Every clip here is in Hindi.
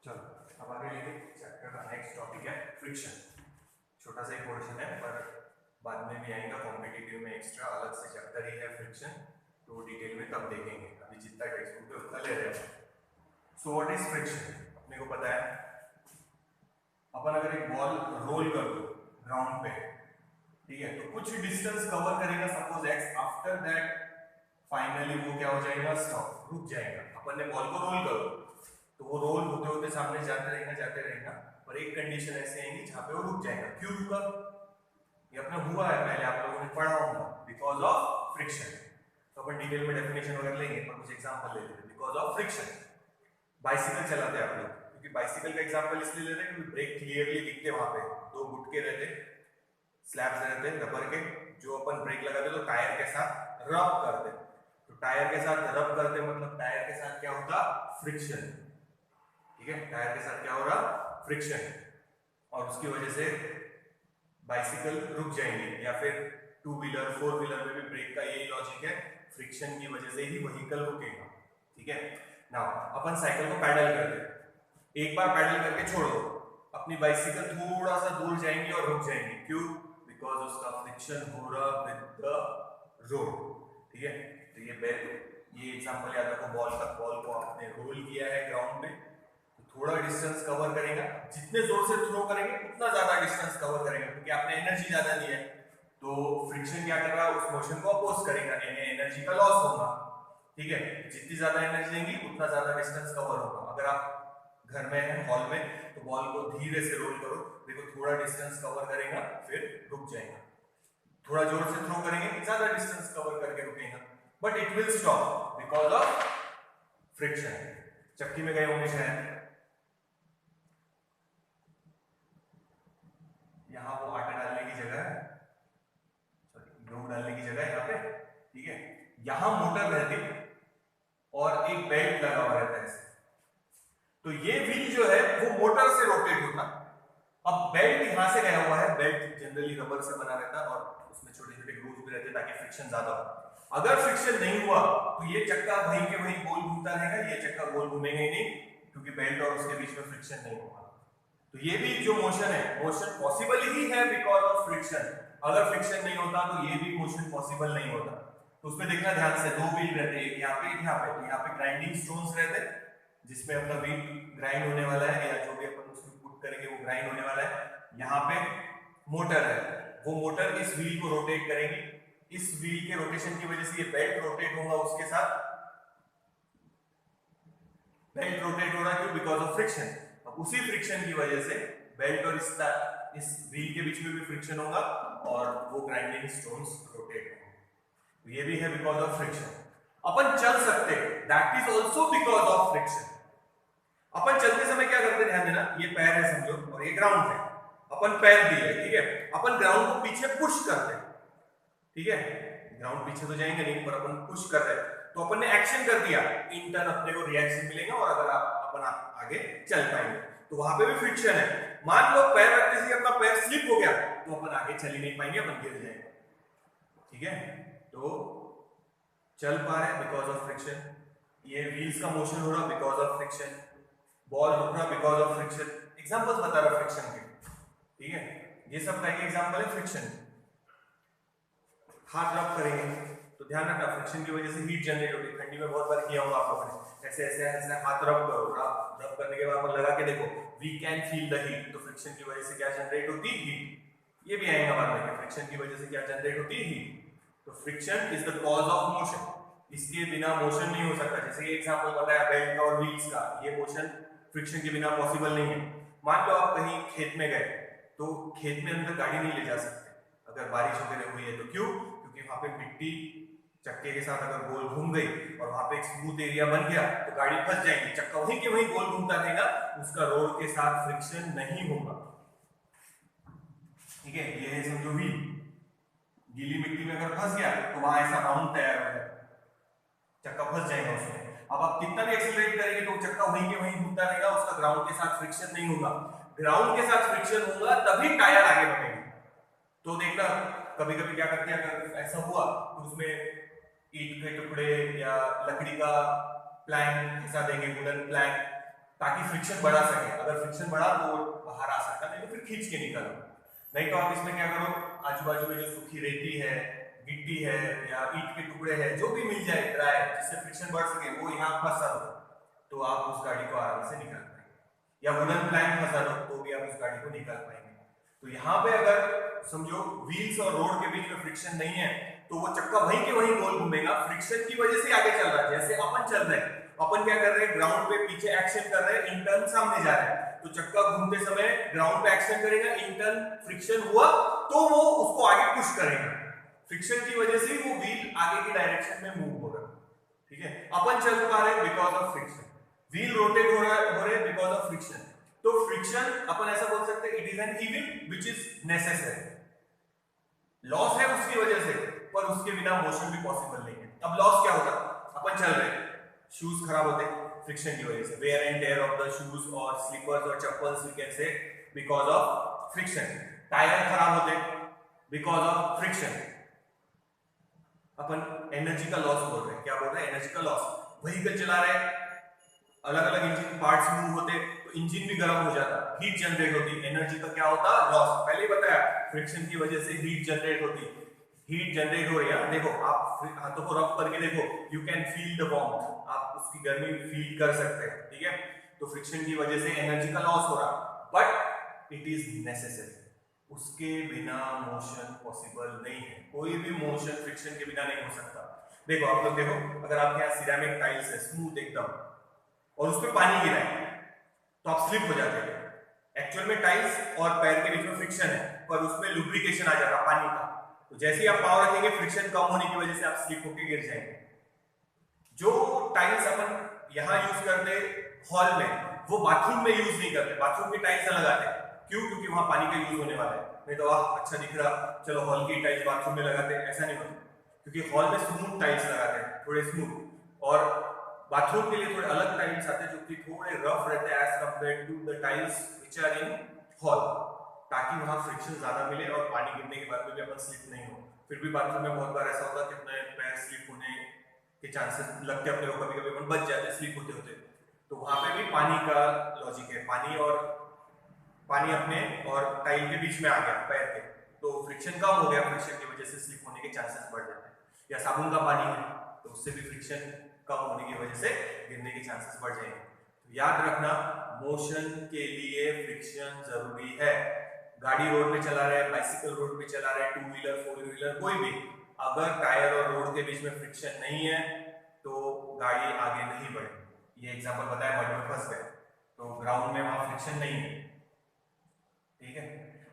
चलो अब आगे लेंगे चैप्टर का नेक्स्ट टॉपिक है फ्रिक्शन। छोटा सा एक पोर्शन है पर बाद में भी आएगा कॉम्पिटिटिव में एक्स्ट्रा अलग से चैप्टर ही है फ्रिक्शन, तो डिटेल में तब देखेंगे। अभी जितना टेक्स्ट बुक है उतना ले रहे हैं। So what is friction? अपने को पता है, अपन अगर एक बॉल रोल कर दो ग्राउंड पे, ठीक है, तो कुछ डिस्टेंस कवर करेगा suppose x, after that finally वो क्या हो जाएगा, स्टॉप, रुक जाएगा। अपन ने बॉल को रोल करो तो वो रोल होते होते सामने जाते रहेगा और एक कंडीशन ऐसे आएगी जहां पे वो रुक जाएगा। क्यों रुका? ये अपना हुआ है, पहले आप लोगों ने पढ़ा होगा, बिकॉज ऑफ फ्रिक्शन। तो अपन डिटेल में डेफिनेशन वगैरह लेंगे पर कुछ एग्जांपल ले लेते हैं। बिकॉज ऑफ फ्रिक्शन बाइसिकल चलाते हैं आप लोग, क्योंकि बाइसिकल का एग्जांपल इसलिए ले रहे हैं क्योंकि ब्रेक क्लियरली दिखते वहां पे, दो गुटके रहते, स्लैब्स रहते रबर के, जो अपन ब्रेक लगाते तो टायर के साथ रब करते। तो टायर के साथ रब करते मतलब टायर के साथ क्या होता, फ्रिक्शन, ठीक है। टायर के साथ क्या हो रहा, फ्रिक्शन, और उसकी वजह से बाइसिकल रुक जाएंगे। या फिर टू व्हीलर फोर व्हीलर में भी ब्रेक का यही लॉजिक है, फ्रिक्शन की वजह से ही व्हीकल रुकेगा, ठीक है ना। अपन साइकिल को पैडल करते, एक बार पैडल करके छोड़ दो, अपनी बाइसिकल थोड़ा सा दूर जाएंगी और रुक जाएंगी। क्यों? बिकॉज उसका फ्रिक्शन हो रहा विद द रोड, ठीक है। तो ये एग्जांपल याद रखो, बॉल को आपने रोल किया है ग्राउंड में, थोड़ा डिस्टेंस कवर करेगा, जितने जोर से थ्रो करेंगे उतना ज्यादा डिस्टेंस कवर करेगा, क्योंकि आपने एनर्जी ज्यादा दी है। तो फ्रिक्शन क्या कर रहा है, उस मोशन को अपोज करेगा, एनर्जी का लॉस होगा, ठीक है। जितनी ज्यादा एनर्जी देंगी उतना ज्यादा डिस्टेंस कवर होगा। अगर आप घर में हैं, हॉल में, तो बॉल को धीरे से रोल करो, देखो थोड़ा डिस्टेंस कवर करेगा फिर रुक जाएगा। थोड़ा जोर से थ्रो करेंगे, ज्यादा डिस्टेंस कवर करके रुकेगा, but it will stop because of friction. चक्की में गए होंगे शायद, यहाँ वो आटा डालने की जगह है, गेहूं डालने की जगह है यहाँ पे, ठीक है। यहाँ मोटर रहती है और एक बेल्ट लगा हुआ रहता है, तो ये व्हील जो है वो मोटर से रोटेट होता। अब बेल्ट यहां से गया हुआ है, बेल्ट जनरली रबर से बना रहता है और उसमें छोटे छोटे ग्रूव्स भी रहते हैं ताकि फ्रिक्शन ज्यादा हो। अगर फ्रिक्शन नहीं हुआ तो ये चक्का वहीं के वहीं गोल घूमता रहेगा, ये चक्का गोल घूमेगा ही नहीं, क्योंकि बेल्ट और उसके बीच में फ्रिक्शन नहीं होगा। तो ये भी जो मोशन है, मोशन पॉसिबल ही है बिकॉज ऑफ फ्रिक्शन। अगर फ्रिक्शन नहीं होता तो ये भी मोशन पॉसिबल नहीं होता। तो उसमें देखना ध्यान से, दो व्हील रहते हैं, यहाँ पे यहाँ पे ग्राइंडिंग स्टोन्स रहते हैं जिसमें अपना व्हील ग्राइंड होने वाला है, या जो भी अपन उसमें पुट करेंगे वो ग्राइंड होने वाला है। यहाँ पे मोटर है, वो मोटर इस व्हील को रोटेट करेगी, इस व्हील के रोटेशन की वजह से ये बेल्ट रोटेट होगा, उसके साथ बेल्ट रोटेट हो रहा है। क्यों? Because of friction. अब उसी फ्रिक्शन की वजह से बेल्ट और इस व्हील के बीच में भी फ्रिक्शन होगा और वो ग्राइंडिंग स्टोन्स रोटेट होंगे। तो ये भी है बिकॉज ऑफ फ्रिक्शन। अपन चल सकते, that is also because of friction. अपन चलते समय क्या करते, ध्यान देना, ये पैर है समझो और ये ग्राउंड है, अपन पैर दिए, ठीक है। अपन ग्राउंड को पीछे पुश करते हैं, ठीक है, ग्राउंड पीछे तो जाएंगे नहीं पर अपन पुश कर रहे हैं, तो अपन ने एक्शन कर दिया, इन टर्न अपने को रिएक्शन मिलेगा और अगर अपन आगे चल पाएंगे। तो वहां पे भी फ्रिक्शन है। मान लो पैर रखते से अपना पैर स्लिप हो गया तो अपन आगे चल ही नहीं पाएंगे, अपन गिर जाएंगे, ठीक है। तो चल पा रहे बिकॉज ऑफ फ्रिक्शन, ये व्हील्स का मोशन हो रहा बिकॉज ऑफ फ्रिक्शन, बॉल रुक रहा बिकॉज ऑफ फ्रिक्शन। एग्जांपल्स बता रहा फ्रिक्शन के, ठीक है। ये सब का एग्जांपल है फ्रिक्शन। हाथ रब करेंगे तो ध्यान रखना, फ्रिक्शन की वजह से हीट जनरेट होती है। ठंडी में बहुत बार किया होगा आप लोगों ने, ऐसे ऐसे ऐसे हाथ रब करो, रब करने के बाद अपन लगा के देखो, we can feel the heat. तो फ्रिक्शन की वजह से क्या जनरेट होती है, हीट। ये भी आएगा बाद में, फ्रिक्शन की वजह से क्या जनरेट होती है, हीट। तो friction is the cause of motion, इसके बिना मोशन नहीं हो सकता। जैसे ये एग्जांपल बताया बेल्ट का और व्हील्स का, ये मोशन फ्रिक्शन के बिना पॉसिबल नहीं है। मान लो आप कहीं खेत में गए तो खेत में अंदर गाड़ी नहीं ले जा सकते अगर बारिश वगैरह हुई है तो। क्यों? क्योंकि वहां पे मिट्टी चक्के के साथ अगर गोल घूम गई और वहां पे एक स्मूथ एरिया बन गया तो गाड़ी फंस जाएगी, चक्का वहीं के वहीं गोल घूमता रहेगा, उसका रोड के साथ फ्रिक्शन नहीं होगा, ठीक है। ये है समझो व्हील, गीली मिट्टी में अगर फंस गया तो वहां ऐसा राउंड तैयार हो जाएगा, चक्का फंस जाएगा उसमें। अब आप कितना भी एक्सीलरेट करेंगे तो चक्का वहीं के वहीं घूमता रहेगा, उसका ग्राउंड के साथ फ्रिक्शन नहीं होगा। ग्राउंड के साथ फ्रिक्शन होगा तभी टायर आगे बढ़ेगा। तो देखना कभी कभी क्या करते हैं, अगर ऐसा हुआ तो उसमें ईंट के टुकड़े या लकड़ी का प्लैंक फंसा देंगे, वुडन प्लैंक, ताकि फ्रिक्शन बढ़ा सके। अगर फ्रिक्शन बढ़ा तो वो बाहर आ सकता, नहीं तो फिर खींच के निकालो। नहीं तो आप इसमें क्या करो, आजू बाजू में जो सूखी रेती है, गिट्टी है या ईंट के टुकड़े हैं, जो भी मिल जाए ड्राई जिससे फ्रिक्शन बढ़ सके, वो यहाँ फंसा दो तो आप उस गाड़ी को आराम से निकाल पाएंगे। या वुडन प्लैंक फंसा दो तो भी आप उस गाड़ी को निकाल पाएंगे। तो यहाँ पे अगर समझो व्हील्स और रोड के बीच में फ्रिक्शन नहीं है तो वो चक्का वहीं के वहीं गोल घूमेगा, फ्रिक्शन की वजह से आगे चल रहा है। जैसे अपन चल रहे हैं, अपन क्या कर रहे हैं, ग्राउंड पे पीछे एक्शन कर रहे हैं, इंटर्न सामने जा रहा है, तो चक्का घूमते समय ग्राउंड पे एक्शन करेगा, इंटर्न फ्रिक्शन हुआ तो वो उसको आगे पुश करेगा। फ्रिक्शन की वजह से वो व्हील आगे की डायरेक्शन में मूव होगा। ठीक है, अपन चल पा रहे because of friction, wheel rotate हो रहे बिकॉज ऑफ फ्रिक्शन। तो फ्रिक्शन अपन ऐसा बोल सकते हैं, it is an evil which is necessary. Loss है उसकी वजह से, पर उसके बिना मोशन भी पॉसिबल नहीं है। अब लॉस क्या होता, अपन चल रहे, शूज खराब होते फ्रिक्शन की वजह से, wear and tear of the shoes और स्लीपर्स और chappals we can say because of friction. Tyre खराब होते बिकॉज ऑफ फ्रिक्शन। अपन एनर्जी का लॉस बोल रहे हैं, क्या बोल रहे हैं, एनर्जी का लॉस। व्हीकल चला रहे, अलग अलग इंजन पार्ट्स मूव होते तो इंजन भी गर्म हो जाता, हीट जनरेट होती, एनर्जी का क्या होता, लॉस। पहले ही बताया, फ्रिक्शन की वजह से हीट जनरेट होती, हीट जनरेट हो रही है। देखो आप हाथों को रब करके देखो, you can feel the warmth, आप उसकी गर्मी फील कर सकते हैं। ठीक है, तो फ्रिक्शन की वजह से एनर्जी का लॉस हो रहा, बट इट इज नेसेसरी। उसके बिना मोशन पॉसिबल नहीं है, कोई भी मोशन फ्रिक्शन के बिना नहीं हो सकता। देखो आप लोग देखो, अगर आपके यहाँ सिरेमिक टाइल्स है स्मूथ एकदम, और उस पर पानी गिरा है तो आप स्लिप हो जाते हैं। एक्चुअल में टाइल्स और पैर के बीच में फ्रिक्शन है, पर उसमें लुब्रिकेशन आ जाता पानी का, तो जैसे ही आप पाँव रखेंगे फ्रिक्शन कम होने की वजह से आप स्लिप होकर गिर जाएंगे। जो टाइल्स अपन यहाँ यूज करते हॉल में, वो बाथरूम में यूज नहीं करते, बाथरूम की टाइल्स लगाते। क्यों? क्योंकि वहां पानी का यूज होने वाला है। नहीं तो वाह अच्छा दिख रहा, चलो हॉल की टाइल्स बाथरूम में लगाते, ऐसा नहीं होता, क्योंकि हॉल में स्मूथ टाइल्स लगाते हैं, थोड़े स्मूथ, और बाथरूम के लिए थोड़े अलग टाइल्स आते हैं जो कि थोड़े रफ रहते हैं as compare to the tiles which are in hall, ताकि वहां फ्रिक्शन ज्यादा मिले और पानी गिरने के बाद में भी अपन स्लिप नहीं हो। फिर भी बाथरूम में बहुत बार ऐसा होता है कि अपने पैर स्लिप होने के चांसेस लगते हैं अपने को, कभी कभी अपन बच जाते हैं स्लिप होते होते। तो वहां पे भी पानी का लॉजिक है, पानी अपने और टाइल के बीच में आ गया पैर के, तो फ्रिक्शन कम हो गया, फ्रिक्शन की वजह से स्लिप होने के चांसेस बढ़ जाते हैं। या साबुन का पानी है तो उससे भी फ्रिक्शन कम होने की वजह से गिरने के चांसेस बढ़ जाएंगे। तो याद रखना, मोशन के लिए फ्रिक्शन जरूरी है। गाड़ी रोड पे चला रहे हैं, बाइसिकल रोड पे चला रहे हैं, टू व्हीलर फोर व्हीलर कोई भी, अगर टायर और रोड के बीच में फ्रिक्शन नहीं है तो गाड़ी आगे नहीं बढ़ेगी। ये एग्जांपल बताया, मड में फंस गए तो ग्राउंड में वहां फ्रिक्शन नहीं है। ठीक है,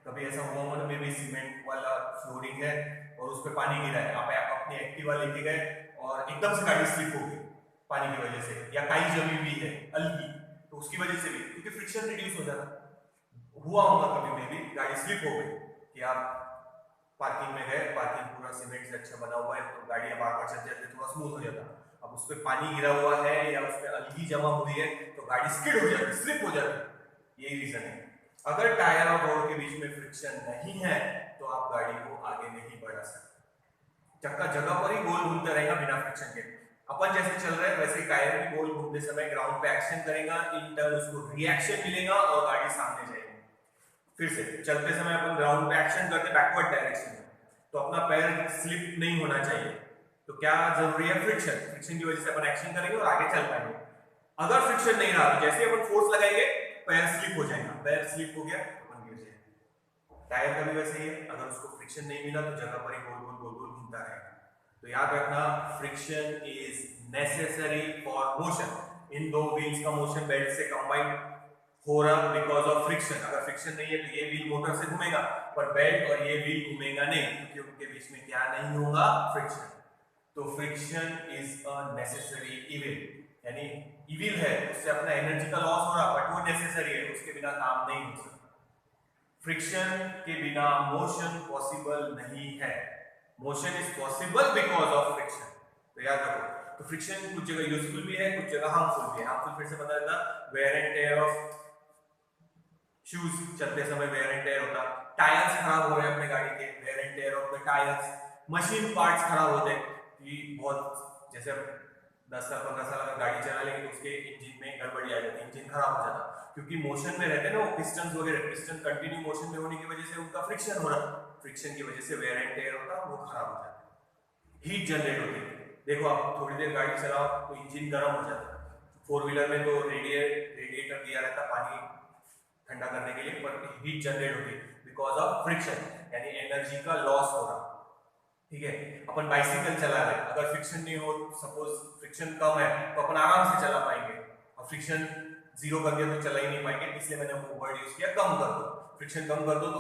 कभी ऐसा हुआ होगा मे भी सीमेंट वाला फ्लोरिंग है और उस पर पानी गिरा है, आप अपनी एक्टिवा लेके गए और एकदम से गाड़ी स्लिप हो गई पानी की वजह से, या काई जमी हुई है हल्की, तो उसकी वजह से भी, क्योंकि फ्रिक्शन रिड्यूस हो जाता। हुआ होगा कभी में भी गाड़ी स्लिप हो गई कि आप पार्किंग में गए, पार्किंग पूरा सीमेंट से अच्छा बना हुआ है तो गाड़ी आप आकर चल जाते, थोड़ा स्मूथ हो जाता। अब उस पर पानी गिरा हुआ है या उस पर अलगी जमा हुई है तो गाड़ी स्किड हो जाती, स्लिप हो जाती। यही रीजन है। अगर टायर और रोड के बीच में फ्रिक्शन नहीं है तो आप गाड़ी को आगे नहीं बढ़ा सकते। चक्का जगह पर ही गोल घूमता रहेगा बिना फ्रिक्शन के। अपन जैसे चल रहे हैं वैसे टायर भी गोल घूमते समय ग्राउंड पे एक्शन करेगा, इन टर्न उसको रिएक्शन मिलेगा और गाड़ी सामने जाएगी। फिर से चलते समय अपन ग्राउंड पे एक्शन करते बैकवर्ड डायरेक्शन में, तो अपना पैर स्लिप नहीं होना चाहिए। तो क्या जरूरी है? फ्रिक्शन। फ्रिक्शन की वजह से अपन एक्शन करेंगे और आगे चल पाएंगे। अगर फ्रिक्शन नहीं रहा तो जैसे अपन फोर्स लगाएंगे पैर स्लिप हो जाएगा, पैर स्लिप हो गया अपन गिर जाएंगे। टायर का भी वैसे ही है, अगर उसको फ्रिक्शन नहीं मिला तो जगह पर ही गोल गोल गोल गोल घूमता रहेगा। तो याद रखना, friction is necessary for motion. इन दो व्हील्स का मोशन बेल्ट से कंबाइन हो रहा बिकॉज ऑफ फ्रिक्शन। अगर फ्रिक्शन नहीं है तो ये व्हील मोटर से घूमेगा, पर बेल्ट और ये व्हील घूमेगा नहीं, क्योंकि उनके बीच में क्या नहीं होगा? फ्रिक्शन। तो friction is a necessary evil, यानी इविल है, उससे अपना एनर्जी का लॉस हो रहा, बट वो नेसेसरी है, उसके बिना काम नहीं हो सकता। फ्रिक्शन के बिना मोशन पॉसिबल नहीं है। Motion is possible because of friction. तो याद रखो, तो फ्रिक्शन कुछ जगह यूजफुल भी है, कुछ जगह हार्मफुल भी है। हार्मफुल फिर से पता रहता, wear and tear of shoes, चलते समय वेयर एंड टेयर होता, टायर्स खराब हो रहे हैं अपने गाड़ी के, wear and tear of the tyres, machine parts खराब होते हैं कि बहुत, जैसे 10 साल 15 साल अगर गाड़ी चला लेंगे तो उसके इंजन में गड़बड़ी आ जाती, इंजन खराब हो जाता, क्योंकि मोशन में रहते हैं ना वो पिस्टन वगैरह, पिस्टन कंटिन्यू मोशन में होने की वजह से उनका फ्रिक्शन हो रहा, फ्रिक्शन की वजह से वेयर एंड टेयर होता, वो खराब हो जाता, हीट जनरेट होती है। देखो आप थोड़ी देर गाड़ी चलाओ तो इंजन गर्म हो जाता है, 4 व्हीलर में तो रेडिएटर दिया रहता पानी ठंडा करने के लिए, पर हीट जनरेट होती है बिकॉज ऑफ फ्रिक्शन, यानी एनर्जी का लॉस हो रहा। ठीक है, अपन बाइसिकल चला रहे, अगर फ्रिक्शन नहीं हो, सपोज फ्रिक्शन कम है तो अपन आराम से चला पाएंगे, और फ्रिक्शन जीरो कर दिया तो चला ही नहीं पाएंगे, इसलिए मैंने वो वर्ड यूज किया कम कर दो, फ्रिक्शन कम कर दो तो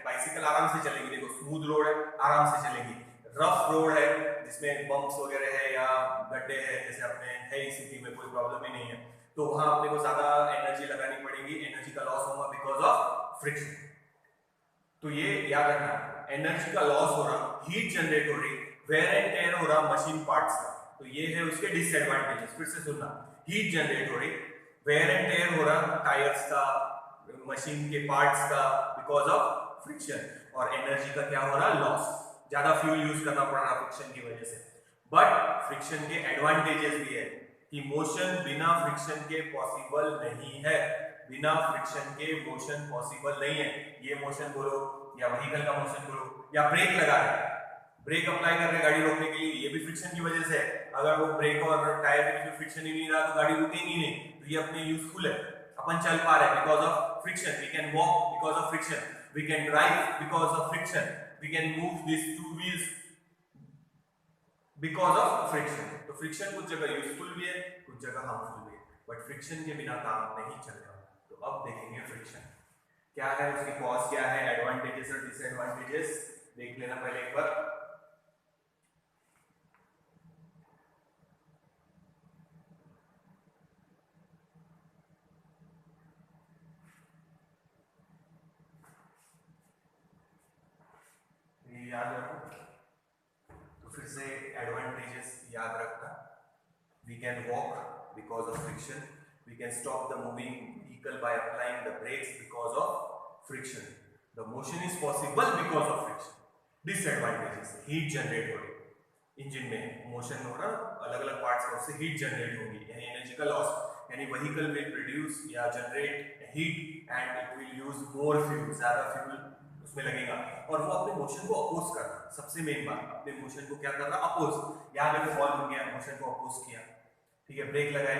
बाइसिकल आराम से चलेगी। देखो स्मूथ रोड है आराम से चलेगी, रफ रोड है जिसमें बम्प्स वगैरह है या गड्ढे है, जैसे अपने है ही सिटी में कोई प्रॉब्लम ही नहीं है, तो वहां अपने को ज्यादा एनर्जी लगानी पड़ेगी, एनर्जी का लॉस होगा बिकॉज ऑफ फ्रिक्शन। तो ये याद रखना, एनर्जी का लॉस हो रहा, हीट जनरेट हो रही, वेयर एंड टेयर हो रहा मशीन पार्ट्स का, तो ये है उसके डिसएडवांटेजेस। फिर से सुनना, हीट जनरेट हो रही, वेयर एंड टेयर हो रहा टायर्स का, मशीन के पार्ट्स का बिकॉज ऑफ फ्रिक्शन, और एनर्जी का क्या हो रहा लॉस, ज्यादा फ्यूल यूज करना पड़ रहा फ्रिक्शन की वजह से। बट फ्रिक्शन के एडवांटेजेस भी है कि मोशन बिना फ्रिक्शन के पॉसिबल नहीं है, बिना फ्रिक्शन के मोशन पॉसिबल नहीं है। ये मोशन बोलो या व्हीकल का मोशन बोलो, या ब्रेक लगा रहे, ब्रेक अप्लाई कर रहे गाड़ी रोकने के लिए, ये भी फ्रिक्शन की वजह से है। अगर वो ब्रेक और टायर के बीच में फ्रिक्शन ही नहीं रहा तो गाड़ी रुकेगी नहीं, तो ये अपने यूजफुल है, अपन चल पा रहे हैं because of friction, we can walk because of friction, we can drive because of friction, we can move this 2 wheels because of friction. तो फ्रिक्शन कुछ जगह यूजफुल भी है, कुछ जगह हार्मफुल भी है, बट फ्रिक्शन के बिना काम नहीं चलेगा। तो अब देखेंगे फ्रिक्शन क्या है, उसकी कॉज क्या है, एडवांटेजेस और डिसएडवांटेजेस देख लेना पहले एक बार। ये याद रखो, तो फिर से एडवांटेजेस याद रखना, we can walk because of friction, we can stop the moving vehicle by applying the brakes because of friction, the motion is possible because of friction। disadvantages, heat generate हो रही इंजन में, मोशन हो रहा अलग अलग पार्ट्स का, उससे हीट जनरेट होगी, यानी एनर्जी का लॉस, यानी व्हीकल विल प्रोड्यूस या generate heat and it will use more fuel, ज्यादा फ्यूल उसमें लगेगा, और वो अपने मोशन को अपोज कर रहा, सबसे मेन बात, अपने मोशन को क्या कर रहा अपोज, यहाँ पे फॉल हो गया, मोशन को अपोज किया, ठीक है, ब्रेक लगाए,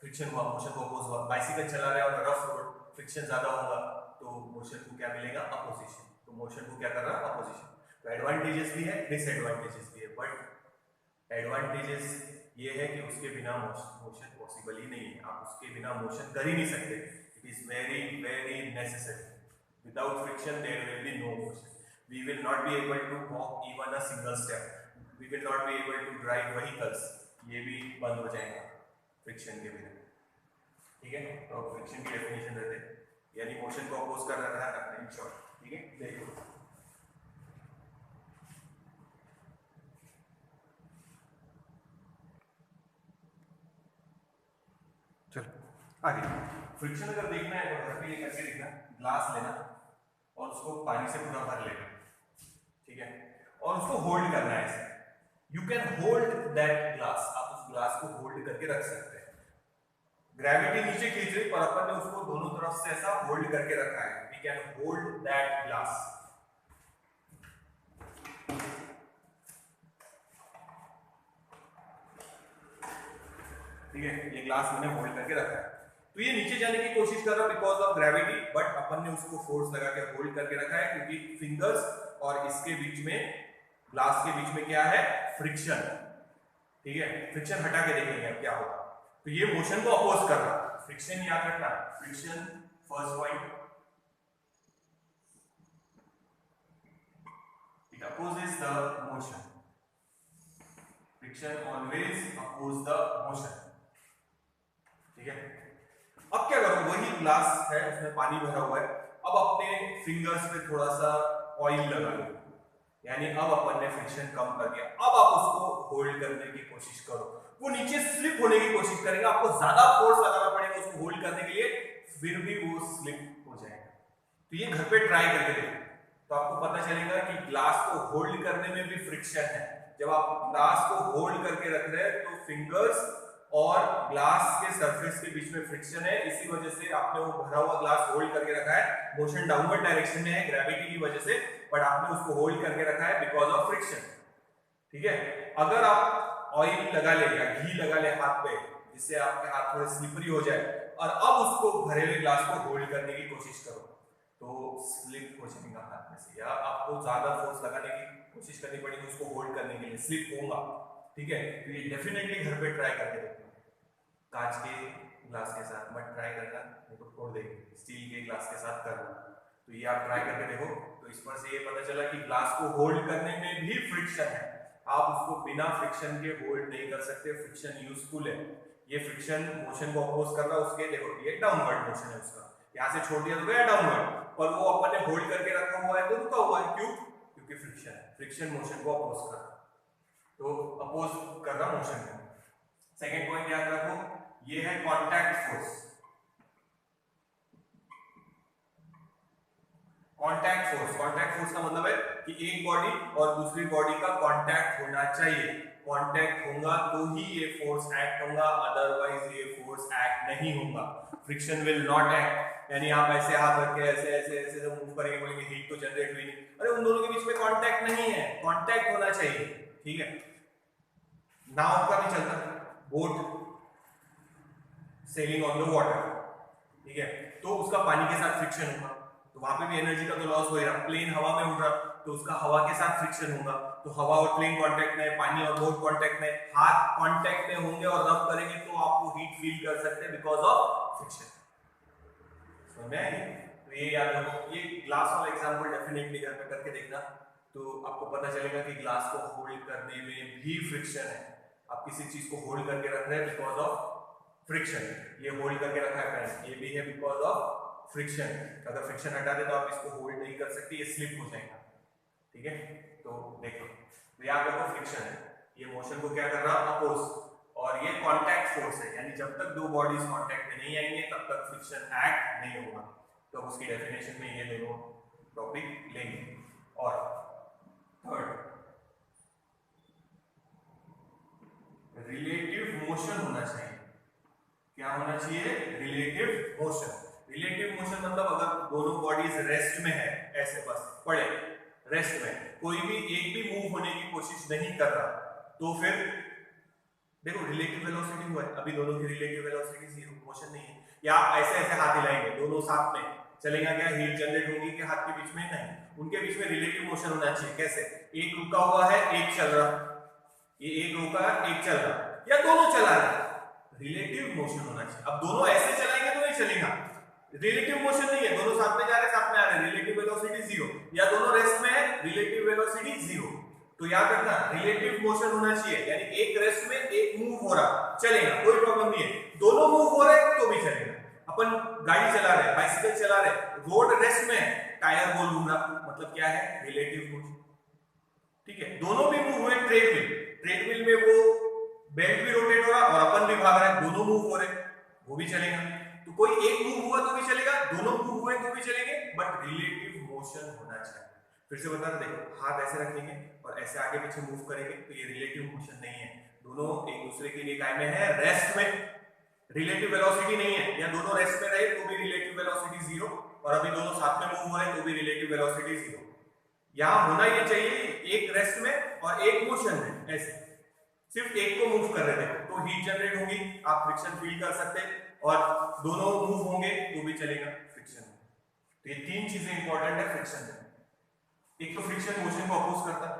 फ्रिक्शन हुआ, मोशन को अपोज हुआ, बाइसिकल चला रहा है और रफ रोड, फ्रिक्शन ज्यादा होगा तो मोशन को क्या मिलेगा अपोजिशन, तो मोशन को क्या कर रहा अपोजिशन। तो एडवांटेजेस भी है डिसएडवांटेजेस भी है, बट एडवांटेजेस ये है कि उसके बिना मोशन पॉसिबल ही नहीं है, आप उसके बिना मोशन कर ही नहीं सकते, it is very very necessary, without friction there will be no motion, we will not be able to walk even a single step, we will not be able to drive vehicles, ये भी बंद हो जाएगा फ्रिक्शन के बिना। ठीक है, तो फ्रिक्शन की डेफिनेशन रहते हैं, यानी मोशन को अपोज कर रहा है इन शॉर्ट। ठीक है, देखो चलो आगे, फ्रिक्शन अगर देखना है तो घर पे ये करके देखना, ग्लास लेना और उसको पानी से पूरा भर लेना, ठीक है, और उसको होल्ड करना है ऐसे, you can hold that glass, आप उस ग्लास को होल्ड करके रख सकते हैं, ग्रेविटी नीचे खींच रही पर अपन ने उसको दोनों तरफ से ऐसा होल्ड करके रखा है, we can hold that glass. ठीक है, ये ग्लास मैंने होल्ड करके रखा है, तो ये नीचे जाने की कोशिश कर रहा है बिकॉज ऑफ ग्रेविटी, बट अपन ने उसको फोर्स लगा के होल्ड करके रखा है क्योंकि फिंगर्स और इसके बीच में, ग्लास के बीच में क्या है फ्रिक्शन। ठीक है, फ्रिक्शन हटा के देखेंगे अब क्या होगा, तो ये मोशन को अपोज कर रहा है, फ्रिक्शन याद रखना, friction first point, it opposes the motion, friction always oppose the motion. ठीक है, अब क्या करो, वही ग्लास है उसमें पानी भरा हुआ है, अब अपने फिंगर्स पे थोड़ा सा ऑयल लगा लो, यानी अब अपन ने फ्रिक्शन कम कर दिया, अब आप उसको होल्ड करने की कोशिश करो, वो नीचे स्लिप होने की कोशिश करेगा, आपको ज्यादा फोर्स लगाना पड़ेगा उसको होल्ड करने के लिए, फिर भी वो स्लिप हो जाएगा। तो ये घर पे ट्राई करके देखो, तो आपको पता चलेगा कि ग्लास को होल्ड करने में भी फ्रिक्शन है, जब आप ग्लास को होल्ड करके रख रहे हैं तो फिंगर्स और ग्लास के सरफेस के बीच में फ्रिक्शन है, इसी वजह से आपने वो भरा हुआ ग्लास होल्ड करके रखा है। मोशन डाउनवर्ड डायरेक्शन में है ग्रेविटी की वजह से, बट आपने उसको होल्ड करके रखा है बिकॉज ऑफ फ्रिक्शन। ठीक है, अगर आप ऑयल लगा ले या घी लगा ले हाथ पे, जिससे आपके हाथ थोड़े स्लिपरी हो जाए, और अब उसको भरे हुए ग्लास को होल्ड करने की कोशिश करो तो स्लिप हो जाएगा हाथ में से, या आपको ज्यादा फोर्स लगाने की कोशिश करनी पड़ेगी उसको होल्ड करने के लिए, स्लिप होगा। ठीक है, तो ये डेफिनेटली घर पे ट्राई करके देखना, कांच के ग्लास के साथ मत ट्राई करना, नहीं तो फोड़ देंगे, स्टील के ग्लास के साथ करना। तो ये आप ट्राई करके देखो। तो इस पर से ये पता चला कि ग्लास को होल्ड करने में भी फ्रिक्शन है, आप उसको बिना फ्रिक्शन के होल्ड नहीं कर सकते, फ्रिक्शन यूजफुल है। ये फ्रिक्शन मोशन को अपोज कर रहा है उसके, देखो ये डाउनवर्ड मोशन है उसका, यहाँ से छोड़ दिया तो गया डाउनवर्ड, पर वो अपन ने होल्ड करके रखा हुआ है तो रुका हुआ है, क्यों? क्योंकि फ्रिक्शन है, फ्रिक्शन मोशन को अपोज कर रहा है, तो अपोज कर रहा मोशन को। सेकेंड पॉइंट याद रखो, ये है कॉन्टैक्ट फोर्स। कॉन्टैक्ट फोर्स का मतलब है कि एक बॉडी और दूसरी बॉडी का कॉन्टैक्ट होना चाहिए, कॉन्टैक्ट होगा तो ही ये फोर्स एक्ट होगा, अदरवाइज ये फोर्स एक्ट नहीं होगा। फ्रिक्शन विल नॉट एक्ट, यानी आप ऐसे हाथ रख के ऐसे ऐसे ऐसे जो मूव करेंगे, बोलेंगे हीट तो जनरेट हुई नहीं, अरे उन दोनों के बीच में कॉन्टैक्ट नहीं है, कॉन्टैक्ट होना चाहिए। ठीक है, नाव का भी चलता है, boat selling on the water, ठीक है, तो उसका पानी के साथ फ्रिक्शन होगा, तो वहां पे भी एनर्जी का तो लॉस हो रहा। प्लेन हवा में उड़ रहा तो उसका हवा के साथ फ्रिक्शन होगा, तो हवा और प्लेन कांटेक्ट में, पानी और बोट कांटेक्ट में, हाथ कांटेक्ट में होंगे और रब करेंगे तो आपको हीट फील कर सकते हैं बिकॉज ऑफ फ्रिक्शन। समझ में आई? तो ये याद रखो, ये ग्लास वाला एग्जांपल डेफिनेटली घर पे करके देखना, तो आपको पता चलेगा कि ग्लास को होल्ड करने में भी फ्रिक्शन है। आप किसी चीज को होल्ड करके रख रहे हैं बिकॉज ऑफ फ्रिक्शन, ये होल्ड करके रखा है फ्रेंड्स, ये भी है बिकॉज ऑफ फ्रिक्शन। अगर फ्रिक्शन हटा दे तो आप इसको होल्ड नहीं कर सकते, ये स्लिप हो जाएगा। ठीक है, तो देखो, तो याद रखो फ्रिक्शन है, ये मोशन को क्या कर रहा है, अपोज, और ये कांटेक्ट फोर्स है, यानी जब तक दो बॉडीज कांटेक्ट में नहीं आएंगे तब तक फ्रिक्शन एक्ट नहीं होगा। तो उसकी डेफिनेशन में ये दोनों टॉपिक लेंगे। और थर्ड, रिलेटिव मोशन होना चाहिए। क्या होना चाहिए? Relative motion. रिलेटिव मोशन मतलब अगर दोनों बॉडीज रेस्ट में है, ऐसे बस पड़े रेस्ट में, कोई भी एक भी मूव होने की कोशिश नहीं कर रहा, तो फिर देखो रिलेटिव वेलोसिटी हुआ है, अभी दोनों की रिलेटिव वेलोसिटी जीरो, मोशन नहीं है। या आप ऐसे ऐसे हाथ हिलाएंगे, दोनों साथ में चलेगा, क्या हीट जनरेट होगी कि हाथ के बीच में? नहीं, उनके बीच में रिलेटिव मोशन होना चाहिए। कैसे? एक रुका हुआ है, एक चल रहा, ये एक रुका है, एक चल रहा, या दोनों चला रहे, रिलेटिव मोशन होना चाहिए। अब दोनों ऐसे चलाएंगे तो नहीं चलेगा, रिलेटिव मोशन नहीं है, दोनों साथ में जा रहे, साथ में आ रहे, रिलेटिव वेलोसिटी जीरो, या दोनों रेस्ट में है, रिलेटिव वेलोसिटी जीरो। तो याद रखना रिलेटिव मोशन होना चाहिए, यानी एक रेस्ट में एक मूव हो रहा, चलेगा, कोई प्रॉब्लम नहीं है। दोनों मूव हो रहे तो भी चलेगा। अपन गाड़ी चला रहे, बाइसिकल चला रहे, रोड रेस्ट में, टायर गोल घूम रहा, मतलब क्या है? Relative motion. ठीक है, दोनों भी मूव हुए। ट्रेडमिल में वो बेल्ट भी रोटेट हो रहा और अपन भी भाग रहे हैं, दोनों मूव हो रहे, वो भी चलेगा। तो कोई एक मूव हुआ तो भी चलेगा, दोनों मूव हुए तो भी चलेंगे, बट रिलेटिव मोशन होना चाहिए। फिर से बता रहे, देखो हाथ ऐसे रखेंगे और ऐसे आगे पीछे मूव करेंगे तो ये रिलेटिव मोशन नहीं है, दोनों एक दूसरे के लिए काय में है? रेस्ट में। रिलेटिव वेलोसिटी नहीं है, या दोनों रेस्ट में रहे तो भी रिलेटिव वेलोसिटी जीरो, और अभी दोनों साथ में मूव हो रहे तो भी रिलेटिव वेलोसिटी जीरो। यहां होना ये चाहिए एक रेस्ट में और एक मोशन में, ऐसे सिर्फ एक को मूव कर रहे थे तो हीट जनरेट होगी, आप फ्रिक्शन फील कर सकते, और दोनों मूव होंगे तो भी चलेगा फ्रिक्शन। तो ये तीन चीजें इंपॉर्टेंट है फ्रिक्शन में। एक तो फ्रिक्शन मोशन को अपोज करता है,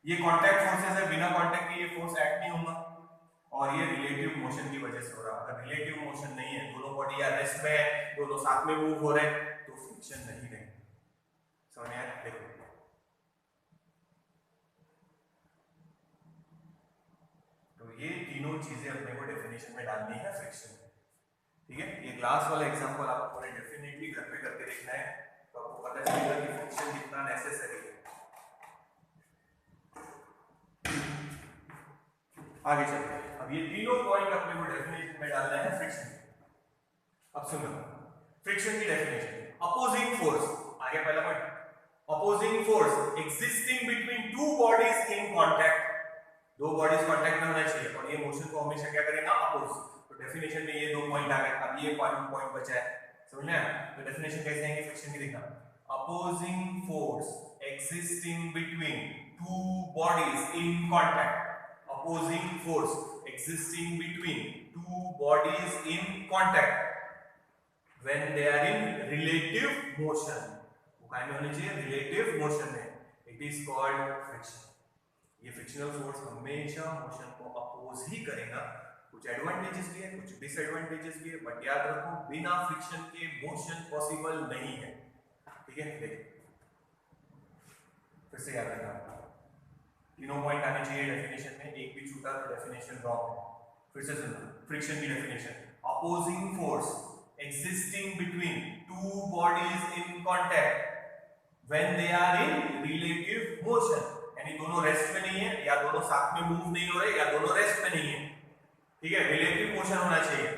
ये कांटेक्ट फोर्सेस है, बिना कांटेक्ट के ये फोर्स एक्ट नहीं होगा, और ये रिलेटिव मोशन की वजह से हो रहा है। अगर रिलेटिव मोशन नहीं है, दोनों बॉडी या रेस्ट में है, दोनों साथ में मूव हो रहे हैं, तो फ्रिक्शन नहीं रहेगा। समझ में आया? देखो ये तीनों चीजें अपने को डेफिनेशन में डालनी है फ्रिक्शन। ठीक है, ये ग्लास वाला एग्जांपल आपको डेफिनेटली घर पे करके देखना है, तो आपको पता चलेगा कि फ्रिक्शन कितना नेसेसरी है। आगे चलते हैं, अब ये तीनों पॉइंट अपने को डेफिनेशन में डालना है फ्रिक्शन। अब सुनो फ्रिक्शन की डेफिनेशन, अपोजिंग फोर्स, आगे पहला point, opposing force existing between two bodies in contact दो बॉडीज कांटेक्ट में होना चाहिए और ये मोशन को हमेशा क्या करेगा, अपोज। तो डेफिनेशन में ये दो पॉइंट आ गए, अब ये पॉइंट बचा है, समझ में आया? तो डेफिनेशन कैसे आएंगे फ्रिक्शन की, देखना, opposing force existing between two bodies in contact, opposing force existing between two bodies in contact when they are in relative motion, वो काय में होनी चाहिए, relative motion में, it is called friction। ये फ्रिक्शनल फोर्स हमेशा मोशन को अपोज ही करेगा, कुछ एडवांटेजेस भी है कुछ डिसएडवांटेजेस भी है, बट याद रखो बिना फ्रिक्शन के मोशन पॉसिबल नहीं है, ठीक है? देखिए फिर से याद रखना, तीनों पॉइंट आने चाहिए डेफिनेशन में, एक भी छूटा तो डेफिनेशन रॉन्ग है। फिर से सुनो फ्रिक्शन की definition, opposing force existing between two bodies in contact when they are in relative motion, यानी दोनों रेस्ट में नहीं है, या दोनों साथ में मूव नहीं हो रहे, या दोनों रेस्ट में नहीं है, ठीक है? रिलेटिव मोशन होना चाहिए,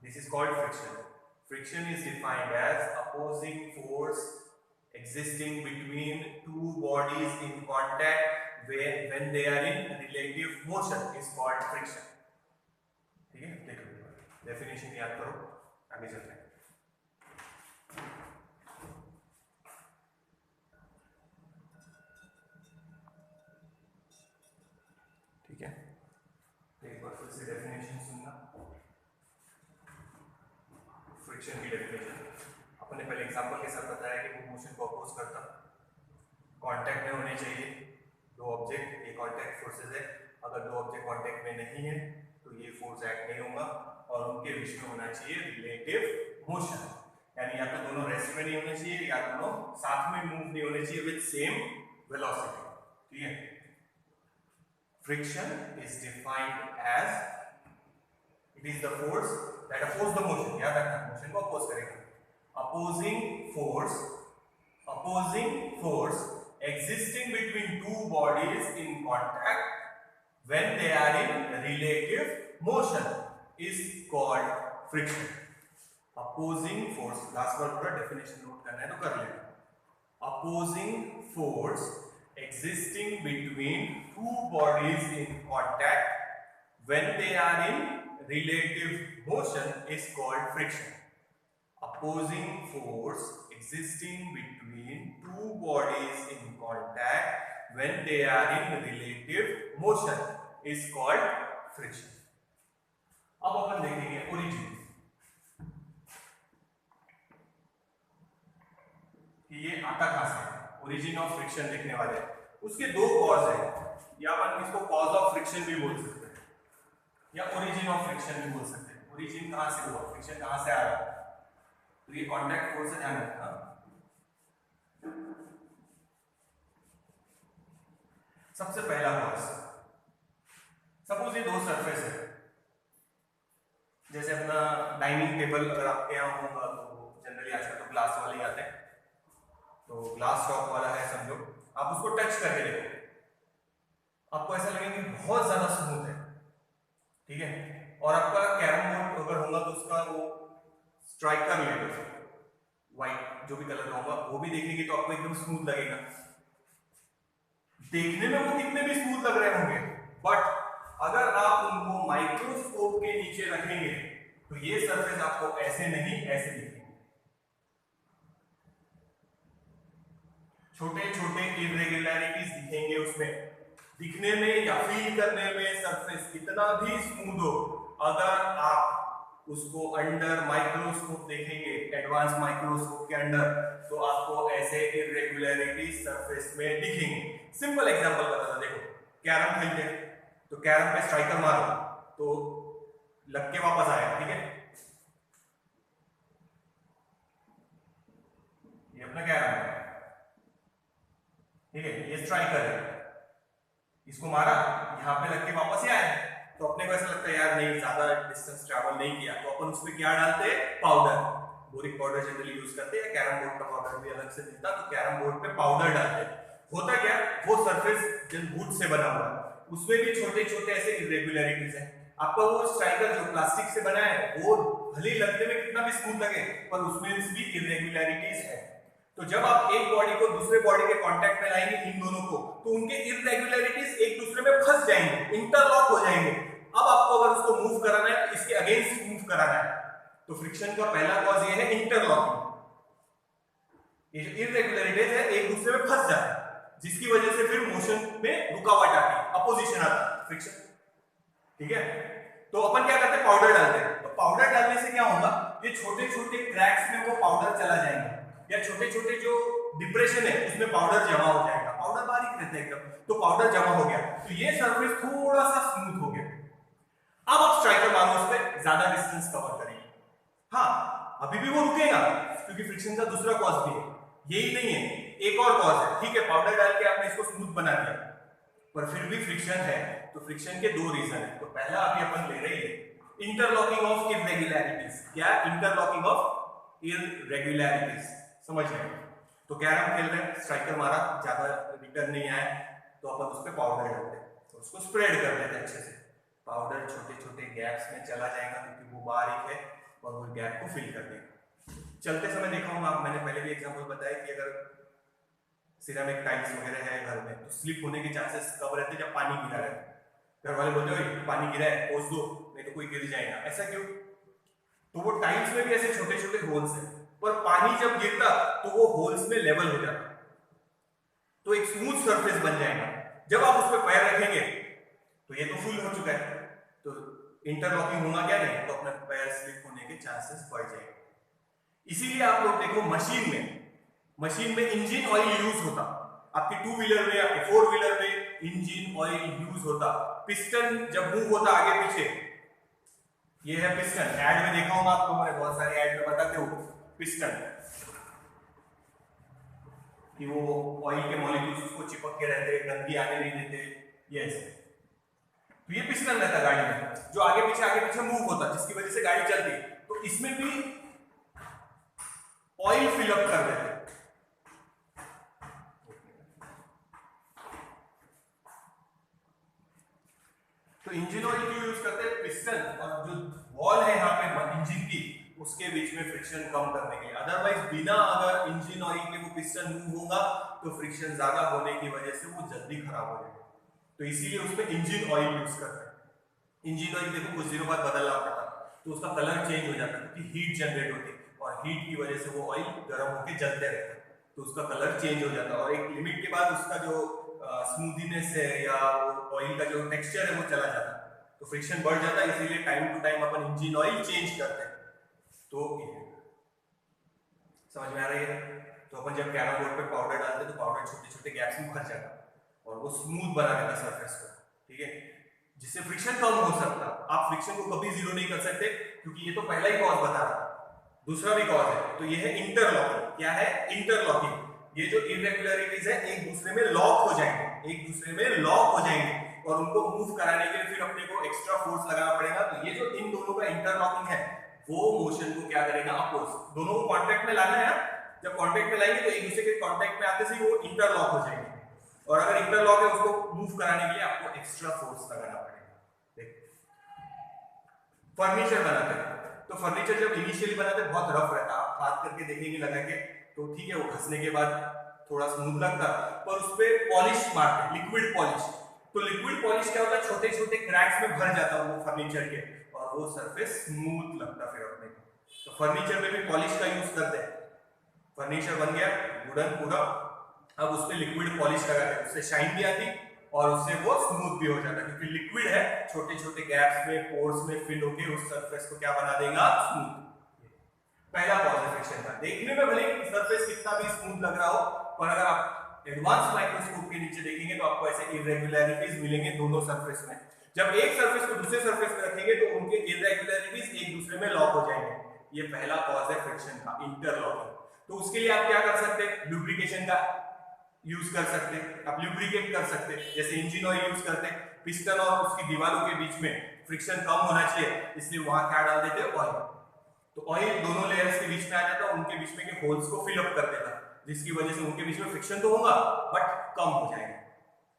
this is called friction. Friction is defined as opposing force existing between two bodies in contact when they are in relative motion is called friction, ठीक है? देखो डेफिनेशन याद करो, आगे चलते हैं। ठीक है, एक बार फिर से डेफिनेशन सुनना, फ्रिक्शन की डेफिनेशन अपने पहले एग्जांपल के साथ बताया कि वो मोशन को अपोज करता, कांटेक्ट में होने चाहिए दो ऑब्जेक्ट, ये कांटेक्ट फोर्सेस है, अगर दो ऑब्जेक्ट कांटेक्ट में नहीं है तो ये फोर्स एक्ट नहीं होगा, और उनके बीच में होना चाहिए रिलेटिव मोशन, यानी या तो दोनों रेस्ट में नहीं होने चाहिए या दोनों साथ में मूव नहीं होने चाहिए विद सेम वेलोसिटी, ठीक है? Friction is defined as it is the force that oppose the motion, याद रखना मोशन को अपोज करेगा, opposing force existing between two bodies in contact when they are in relative motion is called friction। opposing force, last बार पूरा डेफिनेशन नोट करना है तो कर लेना, opposing force existing between two bodies in contact when they are in relative motion is called friction। opposing force existing between two bodies in contact when they are in relative motion is called friction। अब अपन देखेंगे ओरिजिन, कि ये आता कहां से, ओरिजिन ऑफ फ्रिक्शन देखने वाले, उसके दो कॉज है, या अपन इसको कॉज ऑफ फ्रिक्शन भी बोल सकते हैं या ओरिजिन ऑफ फ्रिक्शन भी बोल सकते हैं। ओरिजिन कहां से हुआ, फ्रिक्शन कहां से आया, तो ये कांटेक्ट फोर्स से ध्यान रखना, सबसे पहला कॉज, सपोज ये दो सरफेस है, जैसे अपना डाइनिंग टेबल अगर आपके यहाँ होगा तो जनरली आजकल तो ग्लास वाले ही आते हैं, तो ग्लास टॉप वाला है समझो, आप उसको टच करके देखो, आपको ऐसा लगेगा कि बहुत ज्यादा स्मूथ है, ठीक है? और आपका कैरम बोर्ड अगर होगा तो उसका वो स्ट्राइकर ले लो, व्हाइट जो भी कलर का होगा वो भी देखेंगे तो आपको एकदम स्मूथ लगेगा, देखने में वो कितने भी स्मूथ लग रहे होंगे, बट अगर आप उनको माइक्रोस्कोप के नीचे रखेंगे तो ये सरफेस आपको ऐसे नहीं ऐसे दिखेंगे, छोटे छोटे इरेगुलरिटीज दिखेंगे उसमें, दिखने में या फील करने में सरफेस कितना भी स्मूथ हो, अगर आप उसको अंडर माइक्रोस्कोप देखेंगे, एडवांस माइक्रोस्कोप के अंडर, तो आपको ऐसे इरेगुलरिटीज सरफेस में दिखेंगे। सिंपल एग्जांपल बताता, देखो कैरम खेलते हैं तो कैरम पे स्ट्राइकर मारो तो लग के वापस आया, ठीक है? ये अपना कैरम है, ठीक है? ये स्ट्राइकर है, इसको मारा यहां पे लग के वापस ही आया, तो अपने को ऐसा लगता है यार नहीं ज्यादा डिस्टेंस ट्रैवल नहीं किया, तो अपन उसमें क्या डालते हैं, powder, boric powder generally use करते हैं, कैरम बोर्ड का पाउडर भी अलग से मिलता, तो कैरम बोर्ड पे पाउडर डालते हैं। होता क्या, वो सरफेस जिन वुड से बना हुआ है उसमें भी छोटे छोटे ऐसे इरेगुलरिटीज हैं, आपका वो स्ट्राइकर जो प्लास्टिक से बना है वो भले लगने में कितना भी स्मूथ लगे पर उसमें भी इरेगुलरिटीज है, तो जब आप एक बॉडी को दूसरे बॉडी के कांटेक्ट में लाएंगे इन दोनों को, तो उनके इररेगुलरिटीज एक दूसरे में फंस जाएंगे, इंटरलॉक हो जाएंगे। अब आपको अगर उसको मूव कराना है तो इसके अगेंस्ट मूव कराना है, तो फ्रिक्शन का पहला कॉज ये है इंटरलॉकिंग। ये जो इररेगुलरिटीज है एक दूसरे में फंस जाते हैं, जिसकी वजह से फिर मोशन में रुकावट आती है, अपोजिशन आता है, फ्रिक्शन। ठीक है, तो अपन क्या करते हैं, पाउडर डालते हैं। तो पाउडर डालने से क्या होगा, ये छोटे छोटे क्रैक्स में वो पाउडर चला जाएगा, या छोटे छोटे जो डिप्रेशन है उसमें पाउडर जमा हो जाएगा। पाउडर बारीक रहता है एकदम, तो पाउडर जमा हो गया, तो ये सरफेस थोड़ा सा स्मूथ हो गया। अब आप स्ट्राइकर मारो उस पर ज्यादा डिस्टेंस कवर करेंगे। हाँ, अभी भी वो रुकेगा क्योंकि फ्रिक्शन का दूसरा कॉज भी है, यही नहीं है, एक और कॉज है। ठीक है, पाउडर डाल के आपने इसको स्मूथ बना दिया, पर फिर भी फ्रिक्शन है। तो फ्रिक्शन के दो रीजन है। तो पहला अभी अपन ले रही है इंटरलॉकिंग ऑफ इररेगुलरिटीज। क्या? Interlocking of irregularities. समझ गए? तो कैरम खेल रहे हैं, स्ट्राइकर मारा, ज्यादा रिटर्न नहीं आया, तो अपन उस पर पाउडर डालते हैं, तो उसको स्प्रेड कर देते हैं अच्छे से। पाउडर छोटे छोटे गैप्स में चला जाएगा क्योंकि वो बारीक है, और वो गैप को फिल कर देगा। चलते समय देखा होगा, मैंने पहले भी एग्जांपल बताया कि अगर सिरेमिक टाइल्स वगैरह है घर में, तो स्लिप होने के चांसेस कब रहते हैं, जब पानी गिरा है। घर वाले बोलते हैं पानी गिरा है पोंछ दो, नहीं तो कोई गिर जाएगा। ऐसा क्यों? तो वो टाइल्स में भी ऐसे छोटे छोटे होल्स हैं, पर पानी जब गिरता तो वो होल्स में लेवल हो जाता, तो एक स्मूथ सरफेस बन जाएगा। जब आप उस पर पैर रखेंगे तो ये तो फुल हो चुका है, तो इंटरलॉकिंग होगा क्या? नहीं, तो अपना पैर स्लिप होने के चांसेस बढ़ जाएंगे। इसीलिए आप लोग देखो मशीन में इंजन ऑयल यूज होता, आपके 2 व्हीलर में, आपके 4 व्हीलर में इंजन ऑयल यूज होता। पिस्टन जब मूव होता आगे पीछे, ये है पिस्टन। ऐड में देखा होगा आपको, मैंने बहुत सारे ऐड में बताते हो पिस्टन कि वो ऑयल के मॉलिक्यूल्स उसको चिपक के रहते, गंदगी आने नहीं देते, ये ऐसे। तो ये पिस्टन रहता गाड़ी में, जो आगे पीछे मूव होता, जिसकी वजह से गाड़ी चलती। तो इसमें भी ऑयल फिलअप कर देते। तो इंजन ऑयल क्यों यूज करते हैं? पिस्टन और जो वॉल है यहाँ पे इंजन की, उसके बीच में फ्रिक्शन कम करने के लिए। अदरवाइज बिना अगर इंजन ऑयल के वो पिस्टन मूव होगा तो फ्रिक्शन ज्यादा होने की वजह से वो जल्दी खराब हो जाएगा। तो इसीलिए उसमें इंजन ऑयल यूज करते हैं। इंजन ऑयल देखो कुछ दिनों बाद बदलना पड़ता, तो उसका कलर चेंज हो जाता है क्योंकि हीट जनरेट होती है, और हीट की वजह से वो ऑयल गर्म होकर जलते रहता है, तो उसका कलर चेंज हो जाता है। और एक लिमिट के बाद उसका जो स्मूथीनेस है या ऑयल का जो टेक्सचर है वो चला जाता है, तो फ्रिक्शन बढ़ जाता है। इसीलिए टाइम टू टाइम अपन इंजन ऑयल चेंज करते हैं। तो समझ में आ रही है? तो अपन जब कैरम बोर्ड पे पाउडर डालते हैं तो पाउडर छोटे छोटे गैप्स में भर जाता है और वो स्मूथ बना देता सरफेस को। ठीक है, जिससे फ्रिक्शन कम हो सकता। आप फ्रिक्शन को कभी जीरो नहीं कर सकते क्योंकि ये तो पहला ही कॉज बता रहा, दूसरा भी कॉज है। तो ये है इंटरलॉकिंग। क्या है? इंटरलॉकिंग। ये जो इररेगुलरिटीज है एक दूसरे में लॉक हो जाएंगे, एक दूसरे में लॉक हो जाएंगे, और उनको मूव कराने के लिए फिर अपने को एक्स्ट्रा फोर्स लगाना पड़ेगा। तो ये जो इन दोनों का इंटरलॉकिंग है वो मोशन को क्या करेगा? अपोज। दोनों को कांटेक्ट में लाना है। जब कांटेक्ट में लाएंगे तो एक दूसरे के कांटेक्ट में आते से वो इंटरलॉक हो जाएंगे, और अगर इंटरलॉक है उसको मूव कराने के लिए आपको एक्स्ट्रा फोर्स लगाना पड़ेगा। फर्नीचर बनाते हैं तो फर्नीचर जब इनिशियली बनाते हैं बहुत रफ रहता, आप हाथ करके देखेंगे लगा के तो ठीक है, वो घसने के बाद थोड़ा स्मूथ लगता, पर उस पर पॉलिश मारते, लिक्विड पॉलिश। तो लिक्विड पॉलिश क्या होता है? छोटे छोटे क्रैक्स में भर जाता है वो फर्नीचर के, और वो सरफेस स्मूथ लगता फिर अपने को। तो फर्नीचर में भी पॉलिश का यूज करते हैं। फर्नीचर बन गया वुडन पूरा, अब उस पर लिक्विड पॉलिश लगाते हैं, उससे शाइन भी आती और उससे वो स्मूथ भी हो जाता है, क्योंकि लिक्विड है, छोटे छोटे गैप्स में, पोर्स में फिल होके उस सरफेस को क्या बना देगा? स्मूथ। पहला कॉज है फ्रिक्शन का। देखने में भले सरफेस कितना भी स्मूथ लग रहा हो, पर अगर आप एडवांस माइक्रोस्कोप के नीचे देखेंगे तो आपको ऐसे इररेगुलरिटीज मिलेंगे दोनों सरफेस में। जब एक सरफेस को दूसरे सरफेस में रखेंगे तो उनके इररेगुलरिटीज एक दूसरे में लॉक हो जाएंगे। ये पहला कॉज है फ्रिक्शन का, इंटरलॉकिंग। तो उसके लिए आप क्या कर सकते हैं? लुब्रिकेशन का यूज कर सकते हैं, आप लुब्रिकेट कर सकते हैं, जैसे इंजन ऑयल यूज करते हैं। पिस्टन और उसकी दीवारों के बीच में फ्रिक्शन कम होना चाहिए, इसलिए वहां क्या डाल देते हैं? ऑयल। तो ऑयल दोनों लेयर्स के बीच में आ जाता है, उनके बीच में के होल्स को फिल अप कर देता, जिसकी वजह से उनके बीच में फ्रिक्शन तो होगा बट कम हो जाएगा,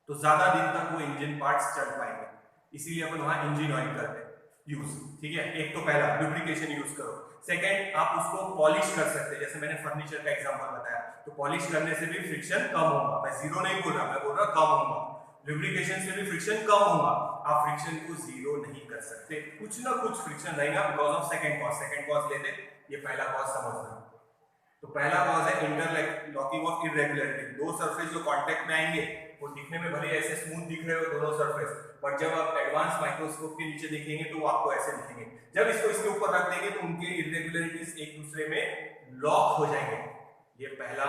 तो ज्यादा दिन तक वो इंजन पार्ट्स चल पाएंगे। इसीलिए अपन वहां इंजन ऑयल करते हैं। यूज, ठीक है। एक तो पहला लुब्रिकेशन यूज करो। सेकंड, आप उसको पॉलिश कर सकते हैं, जैसे मैंने फर्नीचर का एग्जांपल बताया, तो पॉलिश करने से भी फ्रिक्शन कम होगा। मैं जीरो नहीं बोल रहा, मैं बोल रहा कम होगा। लुब्रिकेशन से भी फ्रिक्शन कम होगा। आप फ्रिक्शन को जीरो नहीं कर सकते, कुछ ना कुछ फ्रिक्शन रहेगा because of second cause. Second cause लेते, ये पहला कॉज समझना। तो पहला कॉज है इंटरलॉकिंग ऑफ इरेगुलरिटी। दो सरफेस जो कांटेक्ट में आएंगे वो दिखने में भले ऐसे स्मूथ दिख रहे हो दोनों सरफेस, बट जब आप एडवांस माइक्रोस्कोप के नीचे देखेंगे तो वो आपको ऐसे दिखेंगे। जब इसको इसके ऊपर रख देंगे तो उनके इरेगुलरिटीज एक दूसरे में लॉक हो जाएंगे। ये पहला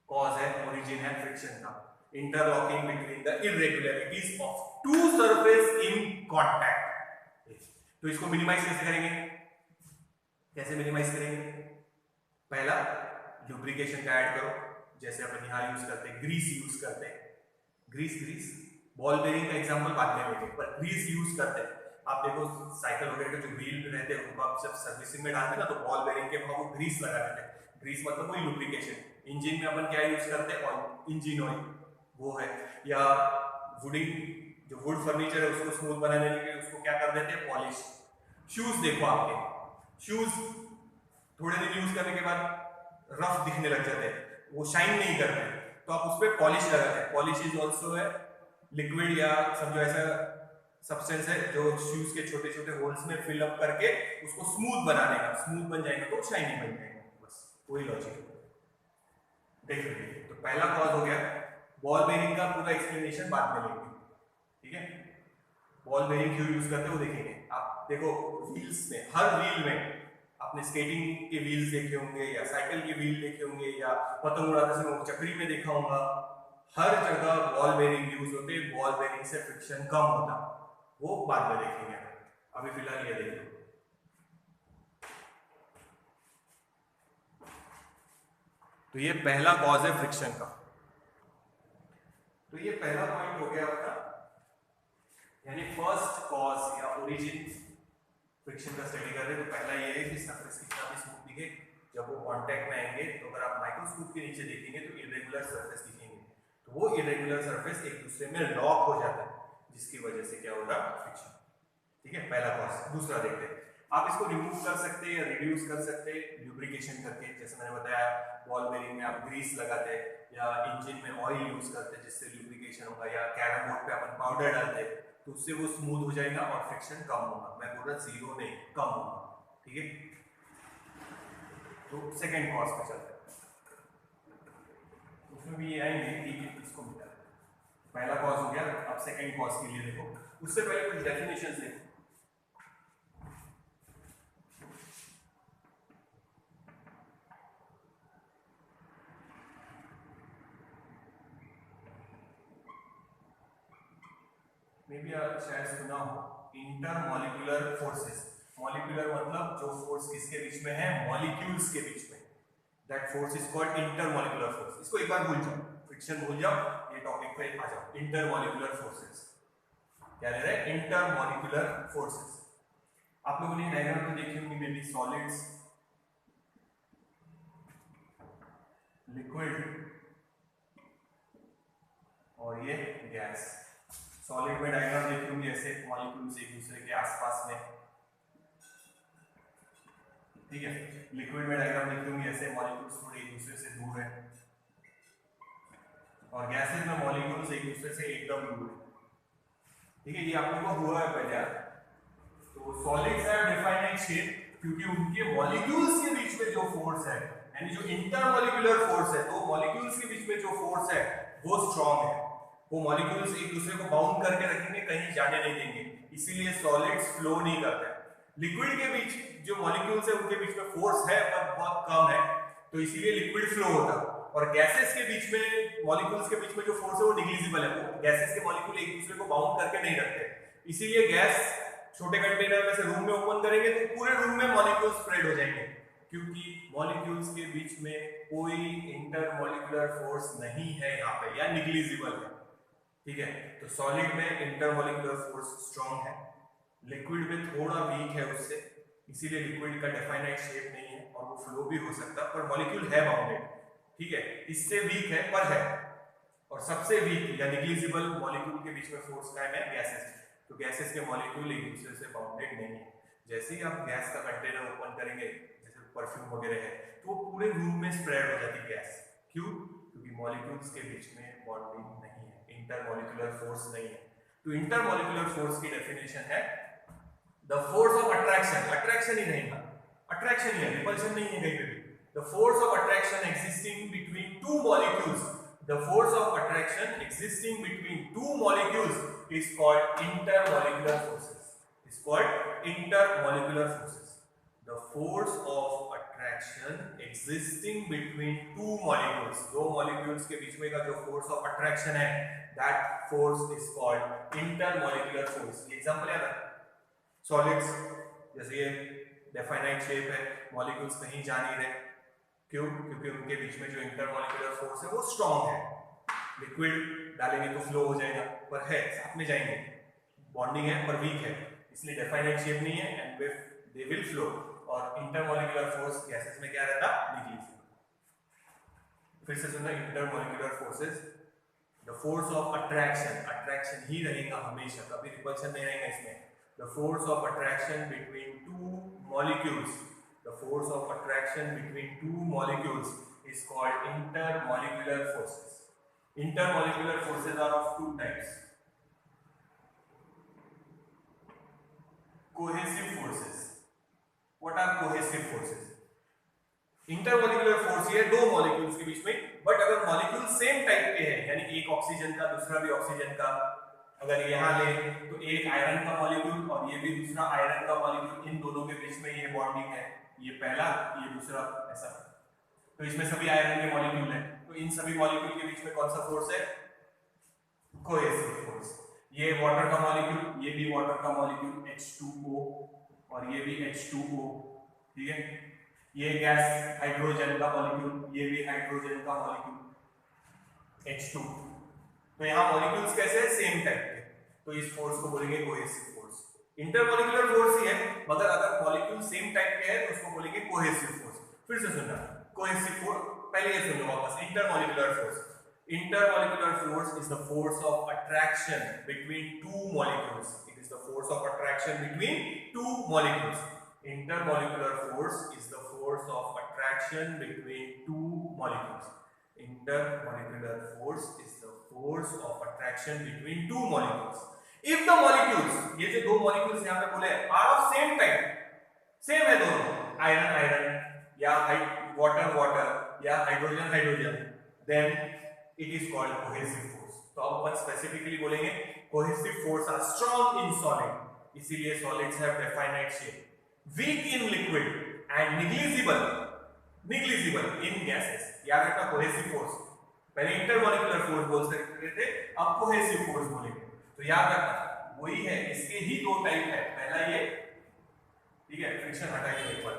कॉज है, ओरिजिन है फ्रिक्शन का, interlocking between the irregularities of two surface in contact. तो इसको मिनिमाइज कैसे करेंगे? कैसे मिनिमाइज करेंगे? पहला, लुब्रिकेशन का ऐड करो, जैसे अपन यहाँ यूज करते हैं, ग्रीस यूज करते हैं। ग्रीस बॉल बेरिंग का एग्जांपल बाद में लेंगे, पर ग्रीस यूज करते हैं। आप देखो साइकिल वगैरह के जो व्हील रहते हैं उनको आप जब सर्विसिंग में डालते हैं ना, तो बॉल बेरिंग के भाव ग्रीस लगा देते हैं। ग्रीस मतलब वही लुब्रिकेशन। इंजन में अपन क्या यूज करते हैं? ऑयल, इंजन ऑयल वो है। या वुडिंग, जो वुड फर्नीचर है उसको स्मूथ बनाने के लिए उसको क्या कर देते हैं? पॉलिश। शूज देखो, आपके शूज थोड़े दिन यूज करने के बाद रफ दिखने लग जाते हैं, वो शाइन नहीं करते, तो आप उस पर पॉलिश लगाते हैं। पॉलिश इज ऑल्सो है लिक्विड या समझो ऐसा सब्सटेंस है जो शूज के छोटे छोटे होल्स में फिल अप करके उसको स्मूथ बनाने का, स्मूथ बन जाएगा तो शाइनी बन जाएगा। बस वही लॉजिक देख लीजिए। तो पहला कॉज हो गया। बॉल बेरिंग का पूरा एक्सप्लेनेशन बाद में लेंगे, ठीक है। बॉल बेरिंग क्यों यूज करते हैं वो देखेंगे। आप देखो व्हील्स में, हर व्हील में आपने स्केटिंग के व्हील्स देखे होंगे या साइकिल के व्हील देखे होंगे या पतंग उड़ाते समय चक्री में देखा होगा, हर जगह बॉल बेरिंग यूज होते। बॉल बेरिंग से फ्रिक्शन कम होता, वो बाद में देखेंगे। अभी फिलहाल ये देखो, तो ये पहला कॉज है फ्रिक्शन का। तो ये पहला पॉइंट हो गया आपका, यानी फर्स्ट कॉज या ओरिजिन फ्रिक्शन का स्टडी कर रहे हैं। तो पहला ये है कि सरफेस कितना भी स्मूथ दिखे, जब वो कांटेक्ट में आएंगे तो अगर आप माइक्रोस्कोप के नीचे देखेंगे तो इरेगुलर सरफेस दिखेंगे, तो वो इरेगुलर सरफेस एक दूसरे में लॉक हो जाता है, जिसकी वजह से क्या होगा? फ्रिक्शन, ठीक है। पहला कॉज। दूसरा देखते हैं, आप इसको रिमूव कर सकते हैं या रिड्यूस कर सकते हैं लुब्रिकेशन करके। जैसे मैंने बताया, बॉल बेरिंग में आप ग्रीस लगाते हैं या इंजन में ऑयल यूज करते हैं जिससे लुब्रिकेशन होगा, या कैरम बोर्ड पे अपन पाउडर डालते हैं तो उससे वो स्मूथ हो जाएगा और फ्रिक्शन कम होगा। मैं बोल रहा जीरो नहीं, कम होगा, ठीक है। तो सेकंड कॉज पे चलते हैं, उसमें भी ये आएंगे, ठीक है। इसको मिला, पहला कॉज हो गया। अब सेकंड कॉज के लिए देखो, उससे पहले कुछ डेफिनेशंस देखो। मे बी आप शायद सुना हो इंटरमॉलिक्यूलर फोर्सेस। मॉलिक्यूलर मतलब जो फोर्स किसके बीच में है? मॉलिक्यूल्स के बीच में। That force is called intermolecular force. इसको एक बार भूल जाओ, फ्रिक्शन भूल जाओ, ये टॉपिक पे आ जाओ। इंटरमॉलिक्यूलर फोर्सेस क्या ले रहे हैं? Intermolecular forces. आप लोगों ने डायग्राम में देखी होंगी, मे बी सॉलिड्स, लिक्विड और ये गैस। सॉलिड में डायग्राम देखी होंगी ऐसे मॉलिक्यूल्स एक दूसरे के आसपास में, ठीक है। लिक्विड में डायग्राम देखी होंगी ऐसे मॉलिक्यूल्स थोड़े एक दूसरे से दूर हैं, और गैसेज में मॉलिक्यूल्स एक दूसरे से एकदम दूर है, ठीक है। ये आप लोगों को हुआ है पहले। तो सॉलिड्स हैव डिफाइनाइट शेप क्योंकि उनके मॉलिक्यूल्स के बीच में जो फोर्स है, यानी जो इंटरमॉलिक्यूलर फोर्स है, तो मॉलिक्यूल्स के बीच में जो फोर्स है वो स्ट्रांग है। वो मॉलिक्यूल्स एक दूसरे को बाउंड करके रखेंगे, कहीं जाने नहीं देंगे, इसीलिए सॉलिड्स फ्लो नहीं करते। लिक्विड के बीच जो मॉलिक्यूल्स है उनके बीच में फोर्स है पर बहुत कम है, तो इसीलिए लिक्विड फ्लो होता है। और गैसेस के बीच में, मॉलिक्यूल्स के बीच में जो फोर्स है वो निग्लिजिबल है। वो गैसेस के मॉलिक्यूल एक दूसरे को बाउंड करके नहीं रखते, इसीलिए गैस छोटे कंटेनर में से रूम में ओपन करेंगे तो पूरे रूम में मॉलिक्यूल स्प्रेड हो जाएंगे, क्योंकि मॉलिक्यूल्स के बीच में कोई इंटरमॉलिक्यूलर फोर्स नहीं है यहाँ पे, या निग्लिजिबल है, ठीक है। तो सॉलिड में इंटरमॉलिक्यूलर फोर्स स्ट्रांग है, लिक्विड में थोड़ा वीक है उससे, इसीलिए लिक्विड का डेफिनाइट शेप नहीं है और वो फ्लो भी हो सकता है, पर मॉलिक्यूल है बाउंडेड, ठीक है। इससे वीक है पर है। और सबसे वीक या निग्लिजिबल मॉलिक्यूल के बीच में फोर्स का है गैसेस। तो गैसेस के मॉलिक्यूल एक दूसरे से बाउंडेड नहीं है। जैसे ही आप गैस का कंटेनर ओपन करेंगे, जैसे परफ्यूम वगैरह है, तो वो पूरे रूम में स्प्रेड हो जाती है गैस। क्यों? क्योंकि मॉलिक्यूल्स के बीच में बॉन्डिंग नहीं है, इंटरमॉलिक्यूलर फोर्स नहीं है। तो इंटरमॉलिक्यूलर फोर्स की डेफिनेशन है the force of attraction, attraction ही नहीं था, अट्रैक्शन ही है, रिपल्शन नहीं है कहीं पे भी। The force of attraction existing between two molecules, the force of attraction existing between two molecules is called intermolecular forces, is called intermolecular forces. The force of attraction existing between two molecules, दो मॉलिक्यूल्स के बीच में का जो फोर्स ऑफ अट्रैक्शन है, that force is called intermolecular force. Example याद है, सॉलिड्स, जैसे ये डेफिनाइट शेप है, मॉलिक्यूल्स कहीं जा नहीं रहे, क्यों? क्योंकि उनके बीच में जो इंटरमॉलिक्यूलर फोर्स है वो स्ट्रांग है। लिक्विड डालेंगे तो फ्लो हो जाएगा, पर है साथ में जाएंगे, बॉन्डिंग है पर वीक है, इसलिए डेफिनाइट शेप नहीं है, एंड दे विल फ्लो। और इंटरमॉलिक्यूलर फोर्स गैसेस में क्या रहता? निगलिजिबल। फिर से सुनना, intermolecular forces, the force of attraction, attraction ही रहेगा हमेशा, कभी रिपल्शन नहीं रहेगा इसमें। The force of attraction between two molecules, the force of attraction between two molecules is called intermolecular forces. Intermolecular forces are of two types. Cohesive forces. What are cohesive forces? Intermolecular force ये दो मॉलिक्यूल्स के बीच में, बट अगर मॉलिक्यूल सेम टाइप के हैं, यानी एक ऑक्सीजन का दूसरा भी ऑक्सीजन का, अगर यहाँ ले तो एक आयरन का मॉलिक्यूल और ये भी दूसरा आयरन का मॉलिक्यूल, इन दोनों के बीच में ये बॉन्डिंग है, ये पहला ये दूसरा, ऐसा, तो इसमें सभी आयरन के मॉलिक्यूल है, तो इन सभी मॉलिक्यूल के बीच में कौन सा फोर्स है? Cohesive force. ये वाटर का मॉलिक्यूल, ये भी वाटर का मॉलिक्यूल H2O और ये भी H2O, ठीक है। ये गैस हाइड्रोजन का मॉलिक्यूल, ये भी हाइड्रोजन का मॉलिक्यूल H2। तो यहाँ मॉलिक्यूल्स कैसे हैं? सेम टाइप के, तो इस फोर्स को बोलेंगे कोहेसिव फोर्स। इंटरमॉलिक्यूलर फोर्स ही है, मगर अगर मॉलिक्यूल सेम टाइप के हैं तो उसको बोलेंगे कोहेसिव फोर्स। फिर से सुनना, कोहेसिव फोर्स, पहले ये सुन लो वापस, intermolecular force. Intermolecular force is the force of attraction between two molecules. It is the force of attraction between two molecules. Intermolecular force is the force of attraction between two molecules. Intermolecular force is the force of attraction between two molecules. If the molecules, ये जो दो molecules यहाँ पे बोले are of same type, same है दोनों, iron iron या water water या hydrogen hydrogen, then it is called cohesive force. तो अब अपन स्पेसिफिकली बोलेंगे cohesive force are strong in solid, इसीलिए solids have definite shape, weak in liquid and negligible in gases. याद रखना cohesive force, पहले इंटरमॉलिक्यूलर फोर्स बोल सकते थे, अब कोहेसिव फोर्स बोलेंगे। तो याद रखना वही है, इसके ही दो टाइप है, पहला ये, ठीक है, फ्रिक्शन हटाइए एक बार,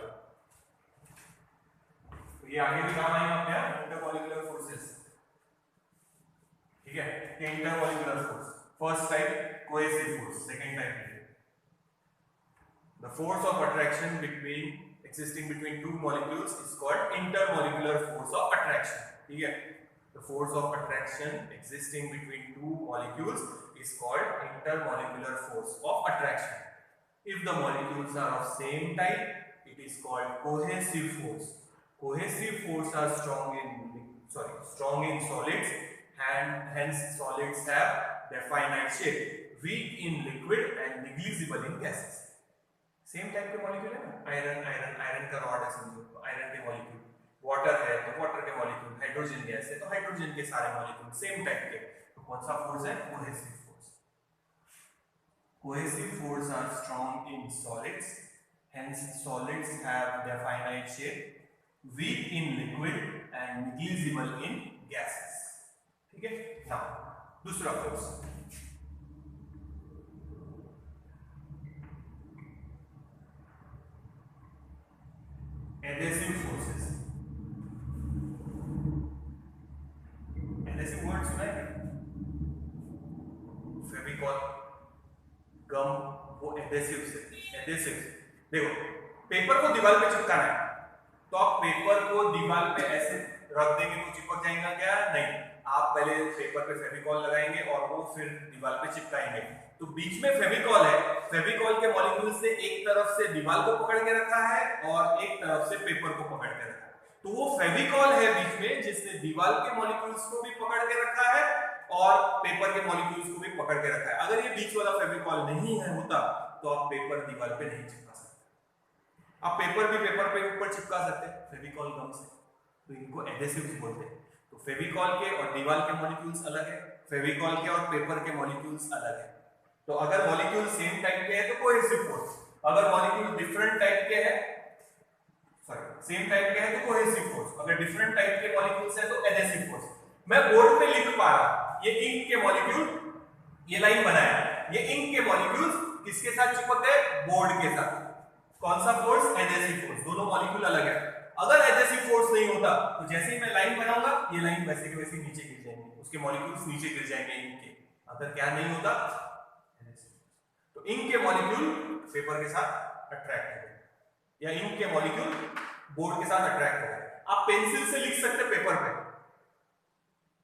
तो ये आगे भी काम आएगा अपने यहाँ, इंटरमॉलिक्यूलर फोर्सेस, ठीक है। ये intermolecular force, first type cohesive force, second type the force of attraction existing between two molecules is called intermolecular force of attraction, ठीक है। The force of attraction existing between two molecules is called intermolecular force of attraction. If the molecules are of same type, it is called cohesive force. Cohesive force are strong in solids, and hence solids have definite shape, weak in liquid and negligible in gases. Same type के मॉलिक्यूल है ना, आयरन का रॉड है समझो, तो आयरन के मॉलिक्यूल, वाटर है तो वाटर के मॉलिक्यूल, हाइड्रोजन गैस है तो हाइड्रोजन के सारे मॉलिक्यूल सेम टाइप के, तो कौन सा फोर्स है? Cohesive force. Cohesive force are strong in solids, hence solids have definite shape, weak in liquid and negligible in gases, ठीक है। नाउ दूसरा force, adhesive forces। adhesive word सुना है? फेविकॉल, गम, वो एडेसिव से, एडेसिव। देखो पेपर को दीवार पे चिपकाना है, तो आप पेपर को दीवार पे ऐसे रख देंगे तो चिपक जाएगा क्या? नहीं, आप पहले पेपर पे फेविकॉल लगाएंगे और वो फिर दीवार पे चिपकाएंगे, तो बीच में फेविकॉल है, फेविकॉल के मॉलिक्यूल्स ने एक तरफ से दीवार को पकड़ के रखा है और एक तरफ से पेपर को पकड़ के रखा है। तो वो फेविकॉल है बीच में जिसने दीवार के मॉलिक्यूल्स को भी पकड़ के रखा है और पेपर के मॉलिक्यूल्स को भी पकड़ के रखा है। अगर ये बीच वाला फेविकॉल नहीं है होता तो आप पेपर दीवार पे नहीं चिपका सकते। आप पेपर भी पेपर पे ऊपर चिपका सकते हैं फेविकॉल गम से, तो इनको एडेसिव्स बोलते हैं। तो फेविकॉल के और दीवार के मॉलिक्यूल्स अलग है, फेविकॉल के और पेपर के मॉलिक्यूल्स अलग है। तो अगर मॉलिक्यूल सेम टाइप के है तो कोहेसिव फोर्स, अगर मॉलिक्यूल डिफरेंट टाइप के है, सॉरी सेम टाइप के है तो कोहेसिव फोर्स, अगर डिफरेंट टाइप के मॉलिक्यूल्स है तो एडेसिव फोर्स। मैं बोर्ड पे लिख पा रहा, ये इंक के मॉलिक्यूल, ये लाइन बनाया, ये इंक के मॉलिक्यूल्स किसके साथ चिपक गए, बोर्ड के साथ। कौन सा फोर्स, एडेसिव फोर्स, दोनों मॉलिक्यूल अलग है। अगर एडेसिव फोर्स नहीं होता तो जैसे ही मैं लाइन बनाऊंगा ये लाइन वैसे के वैसे नीचे गिर जाएंगे, उसके मॉलिक्यूल्स नीचे गिर जाएंगे इंक के। अगर क्या नहीं होता, तो इंक के मॉलिक्यूल पेपर के साथ अट्रैक्ट हो गए या इंक के मॉलिक्यूल बोर्ड के साथ अट्रैक्ट हो गए। आप पेंसिल से लिख सकते पेपर पे,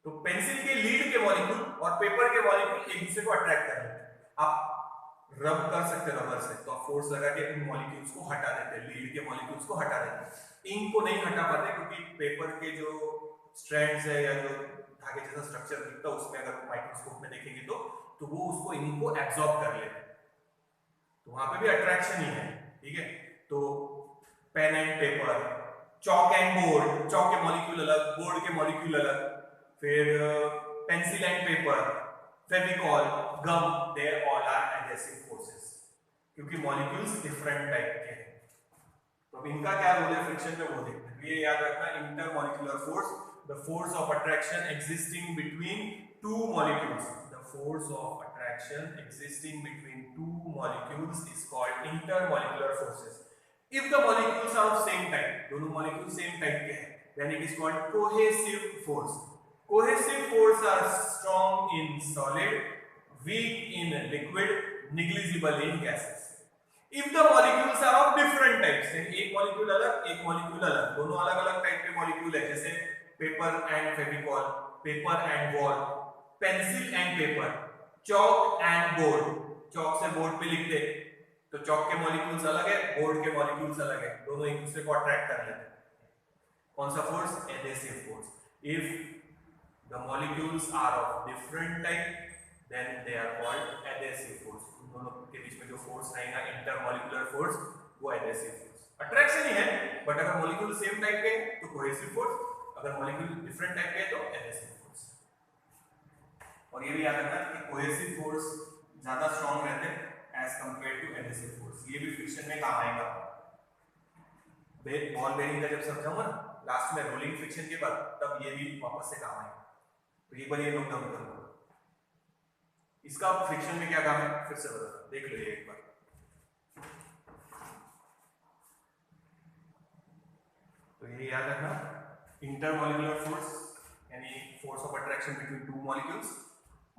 तो पेंसिल के लीड के मॉलिक्यूल और पेपर के मॉलिक्यूल एक दूसरे को अट्रैक्ट कर लेते हैं। आप रब कर सकते हैं रबर से, तो आप फोर्स लगा के इन मॉलिक्यूल्स को हटा देते हैं, लीड के मॉलिक्यूल्स को हटा देते हैं। इंक को नहीं हटा पाते क्योंकि पेपर के जो स्ट्रैंड्स है या जो धागे जैसा स्ट्रक्चर दिखता है उसमें अगर माइक्रोस्कोप में देखेंगे तो वो उसको इंक को एब्जॉर्ब कर लेते हैं, तो वहां पे भी अट्रैक्शन ही है, ठीक है। तो pen and paper, chalk and board, chalk के मॉलिक्यूल अलग, बोर्ड के मॉलिक्यूल अलग, फिर pencil and paper, Fevicol, gum, they all are adhesive forces क्योंकि मॉलिक्यूल्स डिफरेंट टाइप के हैं। तो इनका क्या रोल है फ्रिक्शन में वो देखते हैं। ये याद रखना, intermolecular force, the force of attraction existing between two molecules, the force of attraction existing between two molecules is called intermolecular forces. If the molecules are of same type, दोनों मॉलिक्यूल सेम टाइप के हैं, then it is called cohesive force. Cohesive force are strong in solid, weak in liquid, negligible in gases. If the molecules are of different types, एक मॉलिक्यूल अलग, एक मॉलिक्यूल अलग, दोनों अलग अलग टाइप के मॉलिक्यूल है, जैसे paper and Fevicol, paper and wall, pencil and paper, chalk and board, chalk से बोर्ड पे लिखते तो चॉक के मॉलिक्यूल्स अलग है, बोर्ड के मॉलिक्यूल्स अलग है, दोनों एक दूसरे को अट्रैक्ट कर लेते हैं। कौन सा force, adhesive force. If the molecules are of different type then they are called adhesive force। उन दोनों के बीच में जो फोर्स रहेगा इंटरमॉलिक्यूलर फोर्स, वो एडेसिव फोर्स। अट्रैक्शन ही है, बट अगर मॉलिक्यूल सेम टाइप के हैं तो कोहेसिव फोर्स, अगर मॉलिक्यूल डिफरेंट टाइप के हैं तो एडेसिव फोर्स। और ये भी याद रखना कि कोहेसिव फोर्स ज्यादा स्ट्रांग रहते हैं as compare to adhesive force. ये भी फ्रिक्शन में काम आएगा। बॉल बेयरिंग का जब समझाऊंगा ना लास्ट में रोलिंग फ्रिक्शन के बाद, तब ये भी वापस से काम आएगा। तो एक बार ये नोट डाउन कर लो, इसका फ्रिक्शन में क्या काम है फिर से बता देख लो एक बार। तो ये याद रखना, इंटरमॉलिक्यूलर फोर्स यानी force of attraction between two molecules,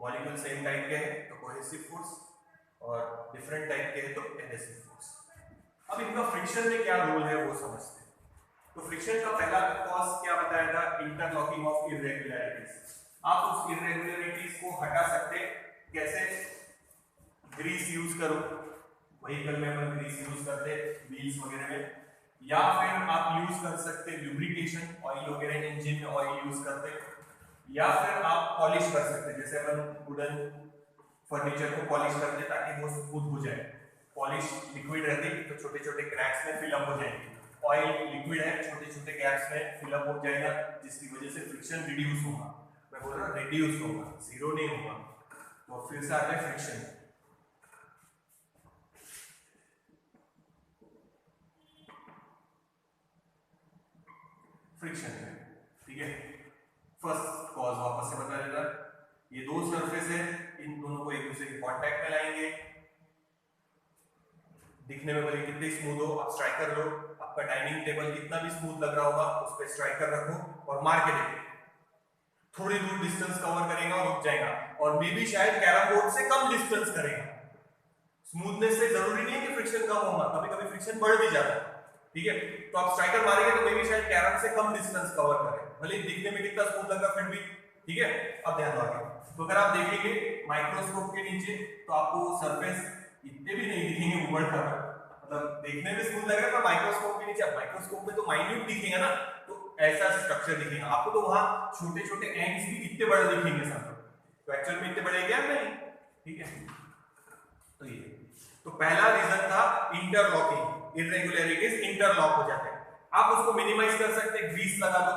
molecule same type के हैं तो कोहेसिव फोर्स और डिफरेंट टाइप के हैं तो एडेसिव फोर्स। अब इनका फ्रिक्शन में क्या रोल है वो समझते हैं। तो फ्रिक्शन का पहला कॉज क्या बताया था, इंटरलॉकिंग ऑफ इर्रेगुलरिटीज। आप उस इर्रेगुलरिटीज को हटा सकते कैसे, ग्रीस यूज करो, व्हीकल में अपन ग्रीस यूज करते व्हील्स वगैरह में, या फिर आप यूज कर सकते लुब्रिकेशन, ऑयल वगैरह इंजन में ऑयल यूज करते, या फिर आप पॉलिश कर सकते जैसे अपन वुडन फर्नीचर को पॉलिश करते ताकि वो स्मूथ हो जाए। पॉलिश लिक्विड रहती तो छोटे छोटे क्रैक्स में फिलअप हो जाएंगे, ऑयल लिक्विड है छोटे छोटे गैप्स में फिलअप हो जाएगा जिसकी वजह से फ्रिक्शन रिड्यूस होगा। मैं बोल रहा हूँ रिड्यूस होगा, जीरो नहीं होगा। तो फिर से आता है फ्रिक्शन। फ्रिक्शन है, ठीक है। फर्स्ट कॉज वापस से बता देता, ये दो सरफेस है, इन दोनों को एक दूसरे के कांटेक्ट में लाएंगे, दिखने में भले कितने स्मूथ हो, आप स्ट्राइकर लो, आपका डाइनिंग टेबल कितना भी स्मूथ लग रहा होगा उस पर स्ट्राइकर रखो और मार के देखो, थोड़ी दूर डिस्टेंस कवर करेगा और रुक जाएगा, और मे भी शायद कैरम बोर्ड से कम डिस्टेंस करेगा। स्मूथनेस से जरूरी नहीं है कि फ्रिक्शन कम होगा, कभी कभी फ्रिक्शन बढ़ भी जाता है, ठीक है। तो आप स्ट्राइकर मारेंगे तो मे भी शायद कैरम से कम डिस्टेंस कवर करे, भले दिखने में कितना स्मूथ लग रहा फिर भी ठीक है, अब ध्यान दो आगे। तो अगर आप देखेंगे माइक्रोस्कोप के नीचे तो आपको सरफेस इतने भी नहीं दिखेंगे ऊबड़ खाबड़, मतलब देखने में स्मूथ लग रहा है, पर माइक्रोस्कोप के नीचे, अब माइक्रोस्कोप में तो माइन्यूट दिखेगा ना, तो ऐसा स्ट्रक्चर दिखेगा आपको, तो वहां छोटे छोटे एंड्स भी इतने बड़े दिखेंगे सब, तो एक्चुअल में इतने बड़े क्या नहीं, ठीक है। तो ये तो पहला रीजन था इंटरलॉकिंग, इररेगुलरिटीज इंटरलॉक हो जाते हैं। आप उसको मिनिमाइज कर सकते हैं, ग्रीस लगा दो,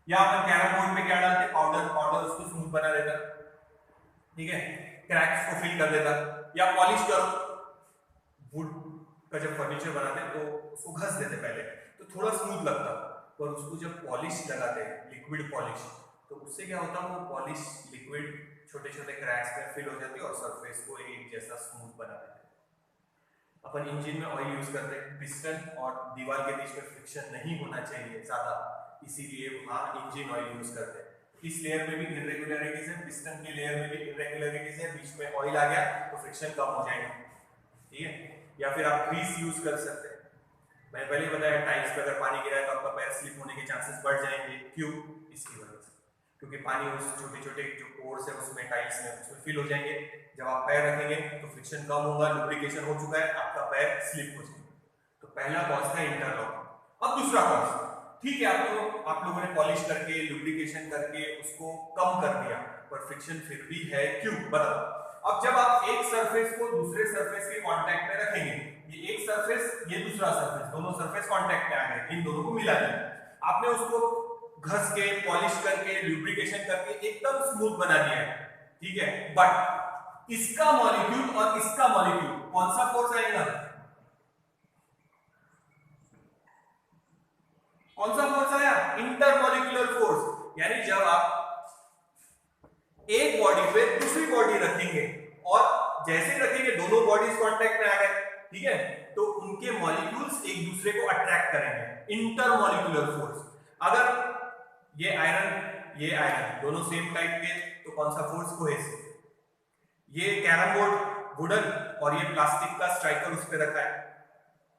या अपन कैरम बोर्ड में क्या डालते हैं, पाउडर, पाउडर उसको स्मूथ बना देता, ठीक है, क्रैक्स को फिल कर देता, या पॉलिश करो, वुड का जब फर्नीचर बनाते हैं तो उसको घस देते पहले, तो थोड़ा स्मूथ लगता, पर उसको जब पॉलिश लगाते हैं, लिक्विड पॉलिश, तो उससे क्या होता है, वो पॉलिश लिक्विड छोटे छोटे क्रैक्स में फिल हो जाती है और सरफेस को एक जैसा स्मूथ बना देते हैं। अपन इंजन में ऑयल यूज करते हैं, पिस्टन और दीवार के बीच में फ्रिक्शन नहीं होना चाहिए ज्यादा, इसीलिए वहां इंजन ऑयल यूज करते हैं। इस लेयर में भी इरेगुलरिटीज है, पिस्टन के लेयर में भी इरेगुलरिटीज है, बीच में ऑयल आ गया तो फ्रिक्शन कम हो जाएगा, ठीक है। या फिर आप ग्रीस यूज कर सकते हैं, मैंने पहले ही बताया टाइल्स पे अगर पानी गिरा है तो आपका पैर स्लिप होने के चांसेस बढ़ जाएंगे, क्यों, इसकी वजह से, क्योंकि पानी उस छोटे छोटे जो पोर्स है उसमें, टाइल्स में, उसमें फिल हो जाएंगे, जब आप पैर रखेंगे तो फ्रिक्शन कम होगा, लुब्रिकेशन हो चुका है, आपका पैर स्लिप हो जाएगा। तो पहला कॉज था इंटरलॉक। अब दूसरा कॉज, ठीक है, आप लोगों ने पॉलिश करके, लुब्रिकेशन करके उसको कम कर दिया, पर फ्रिक्शन फिर भी है, क्यों, बताओ। अब जब आप एक सरफेस को दूसरे सरफेस के कांटेक्ट में रखेंगे, ये एक सरफेस, ये दूसरा सरफेस, दोनों सरफेस कांटेक्ट में आ गए, इन दोनों को मिला दिया, आपने उसको घस के, पॉलिश करके, लुब्रिकेशन करके एकदम स्मूथ बना दिया है, ठीक है, बट इसका मॉलिक्यूल और इसका मॉलिक्यूल कौन सा फोर्स आएगा, कौन सा फोर्स आया, इंटरमॉलिक्यूलर फोर्स। यानी जब आप एक बॉडी पे दूसरी बॉडी रखेंगे और जैसे रखेंगे दोनों बॉडीज कांटेक्ट में आ गए, ठीक है, तो उनके मॉलिक्यूल्स एक दूसरे को अट्रैक्ट करेंगे, इंटरमॉलिक्यूलर फोर्स। अगर ये आयरन दोनों सेम टाइप के, तो कौन सा फोर्स, कोहेसिव। ये कैरम बोर्ड वुडन और ये प्लास्टिक का स्ट्राइकर उस पे रखा है,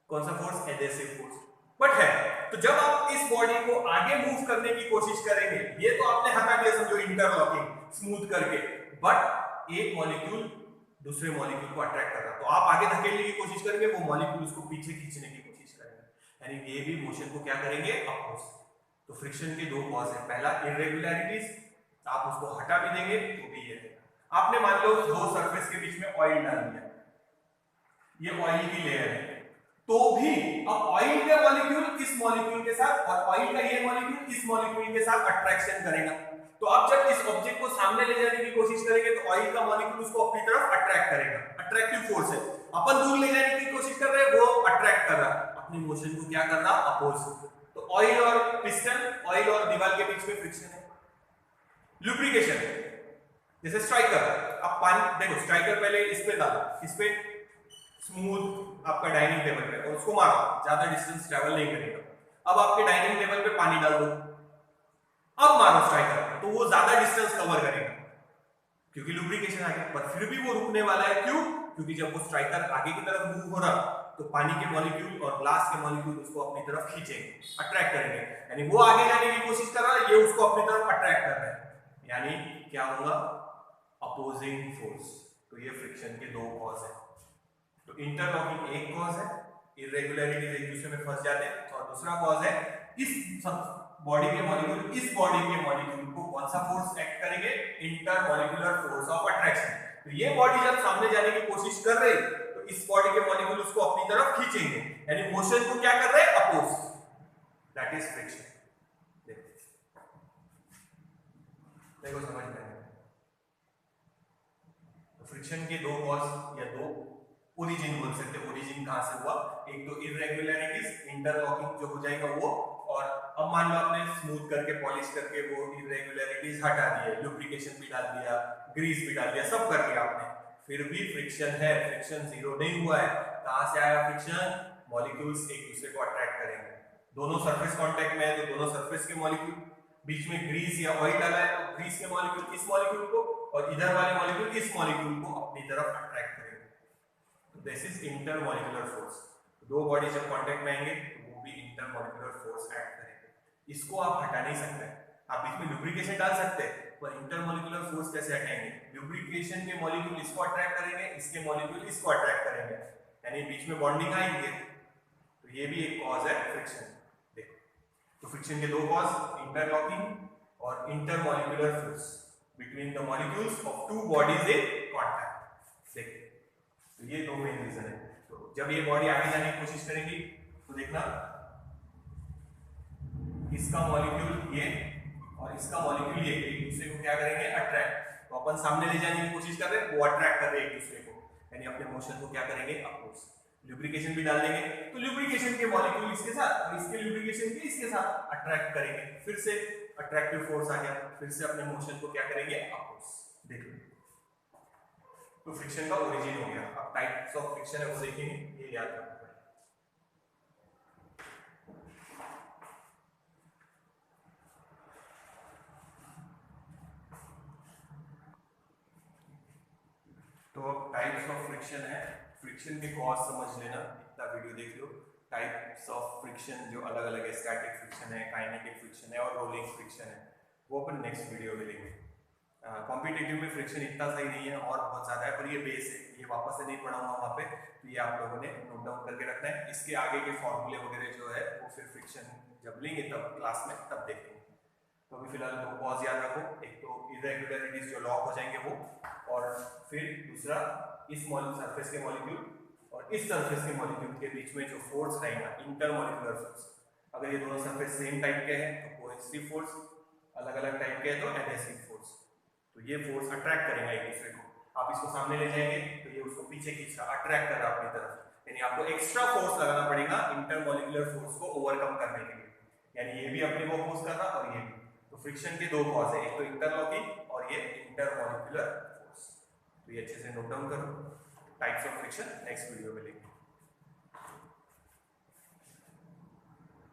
कौन सा फोर्स, एडेसिव फोर्स, बट है। तो जब आप इस बॉडी को आगे मूव करने की कोशिश करेंगे, ये तो आपने हटा दिया समझो इंटरलॉकिंग, स्मूथ करके, बट एक मॉलिक्यूल दूसरे मॉलिक्यूल को अट्रैक्ट कर रहा है, तो आप आगे धकेलने की कोशिश करेंगे, वो मॉलिक्यूल उसको पीछे खींचने की कोशिश करेंगे, यानी ये भी मोशन को क्या करेंगे, अपोज। तो फ्रिक्शन के दो कॉज है, पहला इरेगुलरिटीज, आप उसको हटा भी देंगे तो भी ये है। आपने मान लो दो सरफेस के बीच में ऑयल डाल दिया, ये ऑयल की लेयर है, तो भी अब ऑयल का मॉलिक्यूल इस मॉलिक्यूल के साथ और ऑयल का ये मॉलिक्यूल इस मॉलिक्यूल के साथ अट्रैक्शन करेगा, तो आप जब इस ऑब्जेक्ट को सामने ले जाने की कोशिश करेंगे तो ऑयल का मॉलिक्यूल उसको अपनी तरफ अट्रैक्ट करेगा, अट्रैक्टिव फोर्स है। अपन दूर ले जाने की कोशिश कर रहे हैं, वो अट्रैक्ट कर रहा है, अपनी मोशन को क्या कर रहा, अपोज। तो ऑयल और पिस्टन, ऑयल और दीवार के बीच में फ्रिक्शन है। लुब्रिकेशन, जैसे स्ट्राइकर, अब पानी देखो, स्ट्राइकर पहले इस पे डालो, इस पे स्मूथ आपका डाइनिंग टेबल पे, और उसको मारो, ज्यादा डिस्टेंस ट्रैवल नहीं करेगा। अब आपके डाइनिंग टेबल पे पानी डाल दो, अब मारो स्ट्राइकर, तो वो ज्यादा डिस्टेंस कवर करेगा क्योंकि लुब्रिकेशन आ गया, पर फिर भी वो रुकने वाला है, क्यों, क्योंकि जब वो स्ट्राइकर आगे की तरफ मूव हो रहा तो पानी के मॉलिक्यूल और ग्लास के मॉलिक्यूल उसको अपनी तरफ खींचेंगे, अट्रैक्ट करेंगे, यानी वो आगे जाने की कोशिश कर रहा है, ये उसको अपनी तरफ अट्रैक्ट कर रहा है, यानी क्या होगा, अपोजिंग फोर्स। तो ये फ्रिक्शन के दो कॉज है। तो इंटरलॉकिंग एक कॉज है, इरेगुलरिटीज एक दूसरे में फंस जाते हैं, और दूसरा कॉज है इस बॉडी के मॉलिक्यूल इस बॉडी के मॉलिक्यूल को कौन सा फोर्स एक्ट करेंगे, इंटरमॉलिक्यूलर फोर्स ऑफ अट्रैक्शन। तो ये बॉडी जब सामने जाने की कोशिश कर रही तो इस बॉडी के मॉलिक्यूल उसको अपनी तरफ खींचेंगे, यानी मोशन को क्या कर रहे हैं, अपोज, दैट इज फ्रिक्शन। देखो समझ में आया। फ्रिक्शन के दो कॉज या दो ओरिजिन बोल सकते हैं। ओरिजिन कहां से हुआ, एक तो इरेगुलरिटीज, इंटरलॉकिंग जो हो जाएगा वो, और अब मान लो आपने स्मूथ करके, पॉलिश करके वो इरेगुलरिटीज हटा दिए, लुब्रिकेशन भी डाल दिया, ग्रीस भी डाल दिया, सब कर दिया आपने, फिर भी फ्रिक्शन है, फ्रिक्शन जीरो नहीं हुआ है। कहां से आया फ्रिक्शन, मॉलिक्यूल्स एक दूसरे को अट्रैक्ट करेंगे, दोनों सरफेस कांटेक्ट में है तो दोनों सरफेस के मॉलिक्यूल, बीच में ग्रीस या ऑयल डाला है तो ग्रीस के मॉलिक्यूल इस मॉलिक्यूल को और इधर वाले मॉलिक्यूल इस मॉलिक्यूल को अपनी तरफ अट्रैक्ट करेंगे। तो दिस इज इंटरमॉलिक्यूलर फोर्स। दो बॉडी जब कांटेक्ट में आएंगे तो वो भी इंटरमॉलिक्यूलर फोर्स एक्ट करेंगे, इसको आप हटा नहीं सकते। आप बीच में लुब्रिकेशन डाल सकते हैं, पर इंटरमॉलिक्यूलर फोर्स कैसे हटाएंगे? लुब्रिकेशन के मॉलिक्यूल इसको अट्रैक्ट करेंगे, इसके मॉलिक्यूल इसको अट्रैक्ट करेंगे, यानी बीच में बॉन्डिंग आएगी। तो ये भी एक कॉज है फ्रिक्शन। देखो, तो फ्रिक्शन के दो कॉज, इंटरलॉकिंग और intermolecular force between the molecules of to bodies in contact. देखिए, तो ये दो मेन रीजन है। तो जब ये बॉडी आगे जाने की कोशिश करेंगी तो देखना, इसका मॉलिक्यूल ये और इसका मॉलिक्यूल ये एक दूसरे को क्या करेंगे? अट्रैक्ट। तो अपन सामने ले जाने की कोशिश कर रहे हैं, वो अट्रैक्ट कर रहे हैं एक दूसरे को, यानी अपने मोशन को क्या करेंगे? अपोज। लुब्रिकेशन भी डाल देंगे, तो लुब्रिकेशन के मॉलिक्यूल इसके साथ और इसके लुब्रिकेशन के इसके साथ अट्रैक्ट करेंगे, फिर से अट्रैक्टिव फोर्स आ गया, फिर से अपने मोशन को क्या करेंगे? अपोज। देखो, तो फ्रिक्शन का ओरिजिन हो गया। अब टाइप्स ऑफ फ्रिक्शन है वो देखेंगे, ये याद रखना। तो अब टाइप्स ऑफ फ्रिक्शन है, फ्रिक्शन के कॉज समझ लेना, इतना वीडियो देख लो। टाइप्स ऑफ फ्रिक्शन जो अलग अलग है, स्टैटिक फ्रिक्शन है, काइनेटिक फ्रिक्शन है और रोलिंग फ्रिक्शन है, वो अपन नेक्स्ट वीडियो में लेंगे। कॉम्पिटिटिव में फ्रिक्शन इतना सही नहीं है और बहुत ज़्यादा है, पर ये बेस है, ये वापस से नहीं पढ़ाऊंगा वहाँ पे, तो ये आप लोगों ने नोट डाउन करके रखना है। इसके आगे के फॉर्मूले वगैरह जो है वो फिर फ्रिक्शन जब लेंगे तब क्लास में तब देखेंगे। तो अभी फिलहाल दो कॉज याद रखो, एक तो इरेगुलरिटीज जो लॉक हो जाएंगे वो, और फिर दूसरा इस सरफेस के मॉलिक्यूल और इस सरफेस के मॉलिक्यूल के बीच में जो फोर्स रहेगा, इंटरमॉलिक्यूलर फोर्स। अगर ये दोनों सरफेस सेम टाइप के हैं तो कोहेसिव फोर्स, अलग अलग टाइप के हैं तो एडहेसिव फोर्स। तो ये फोर्स अट्रैक्ट करेगा एक दूसरे को, आप इसको सामने ले जाएंगे तो ये उसको पीछे खींच रहा, अट्रैक्ट कर रहा अपनी तरफ, यानी आपको एक्स्ट्रा फोर्स लगाना पड़ेगा इंटरमॉलिक्यूलर फोर्स को ओवरकम करने के लिए, यानी ये भी अपने को अपोज कर रहा और ये भी। तो फ्रिक्शन के दो कॉज है, एक तो इंटरलॉकिंग और ये इंटरमॉलिक्यूलर फोर्स। तो ये अच्छे से नोट डाउन करो। Types of friction next video में लेंगे।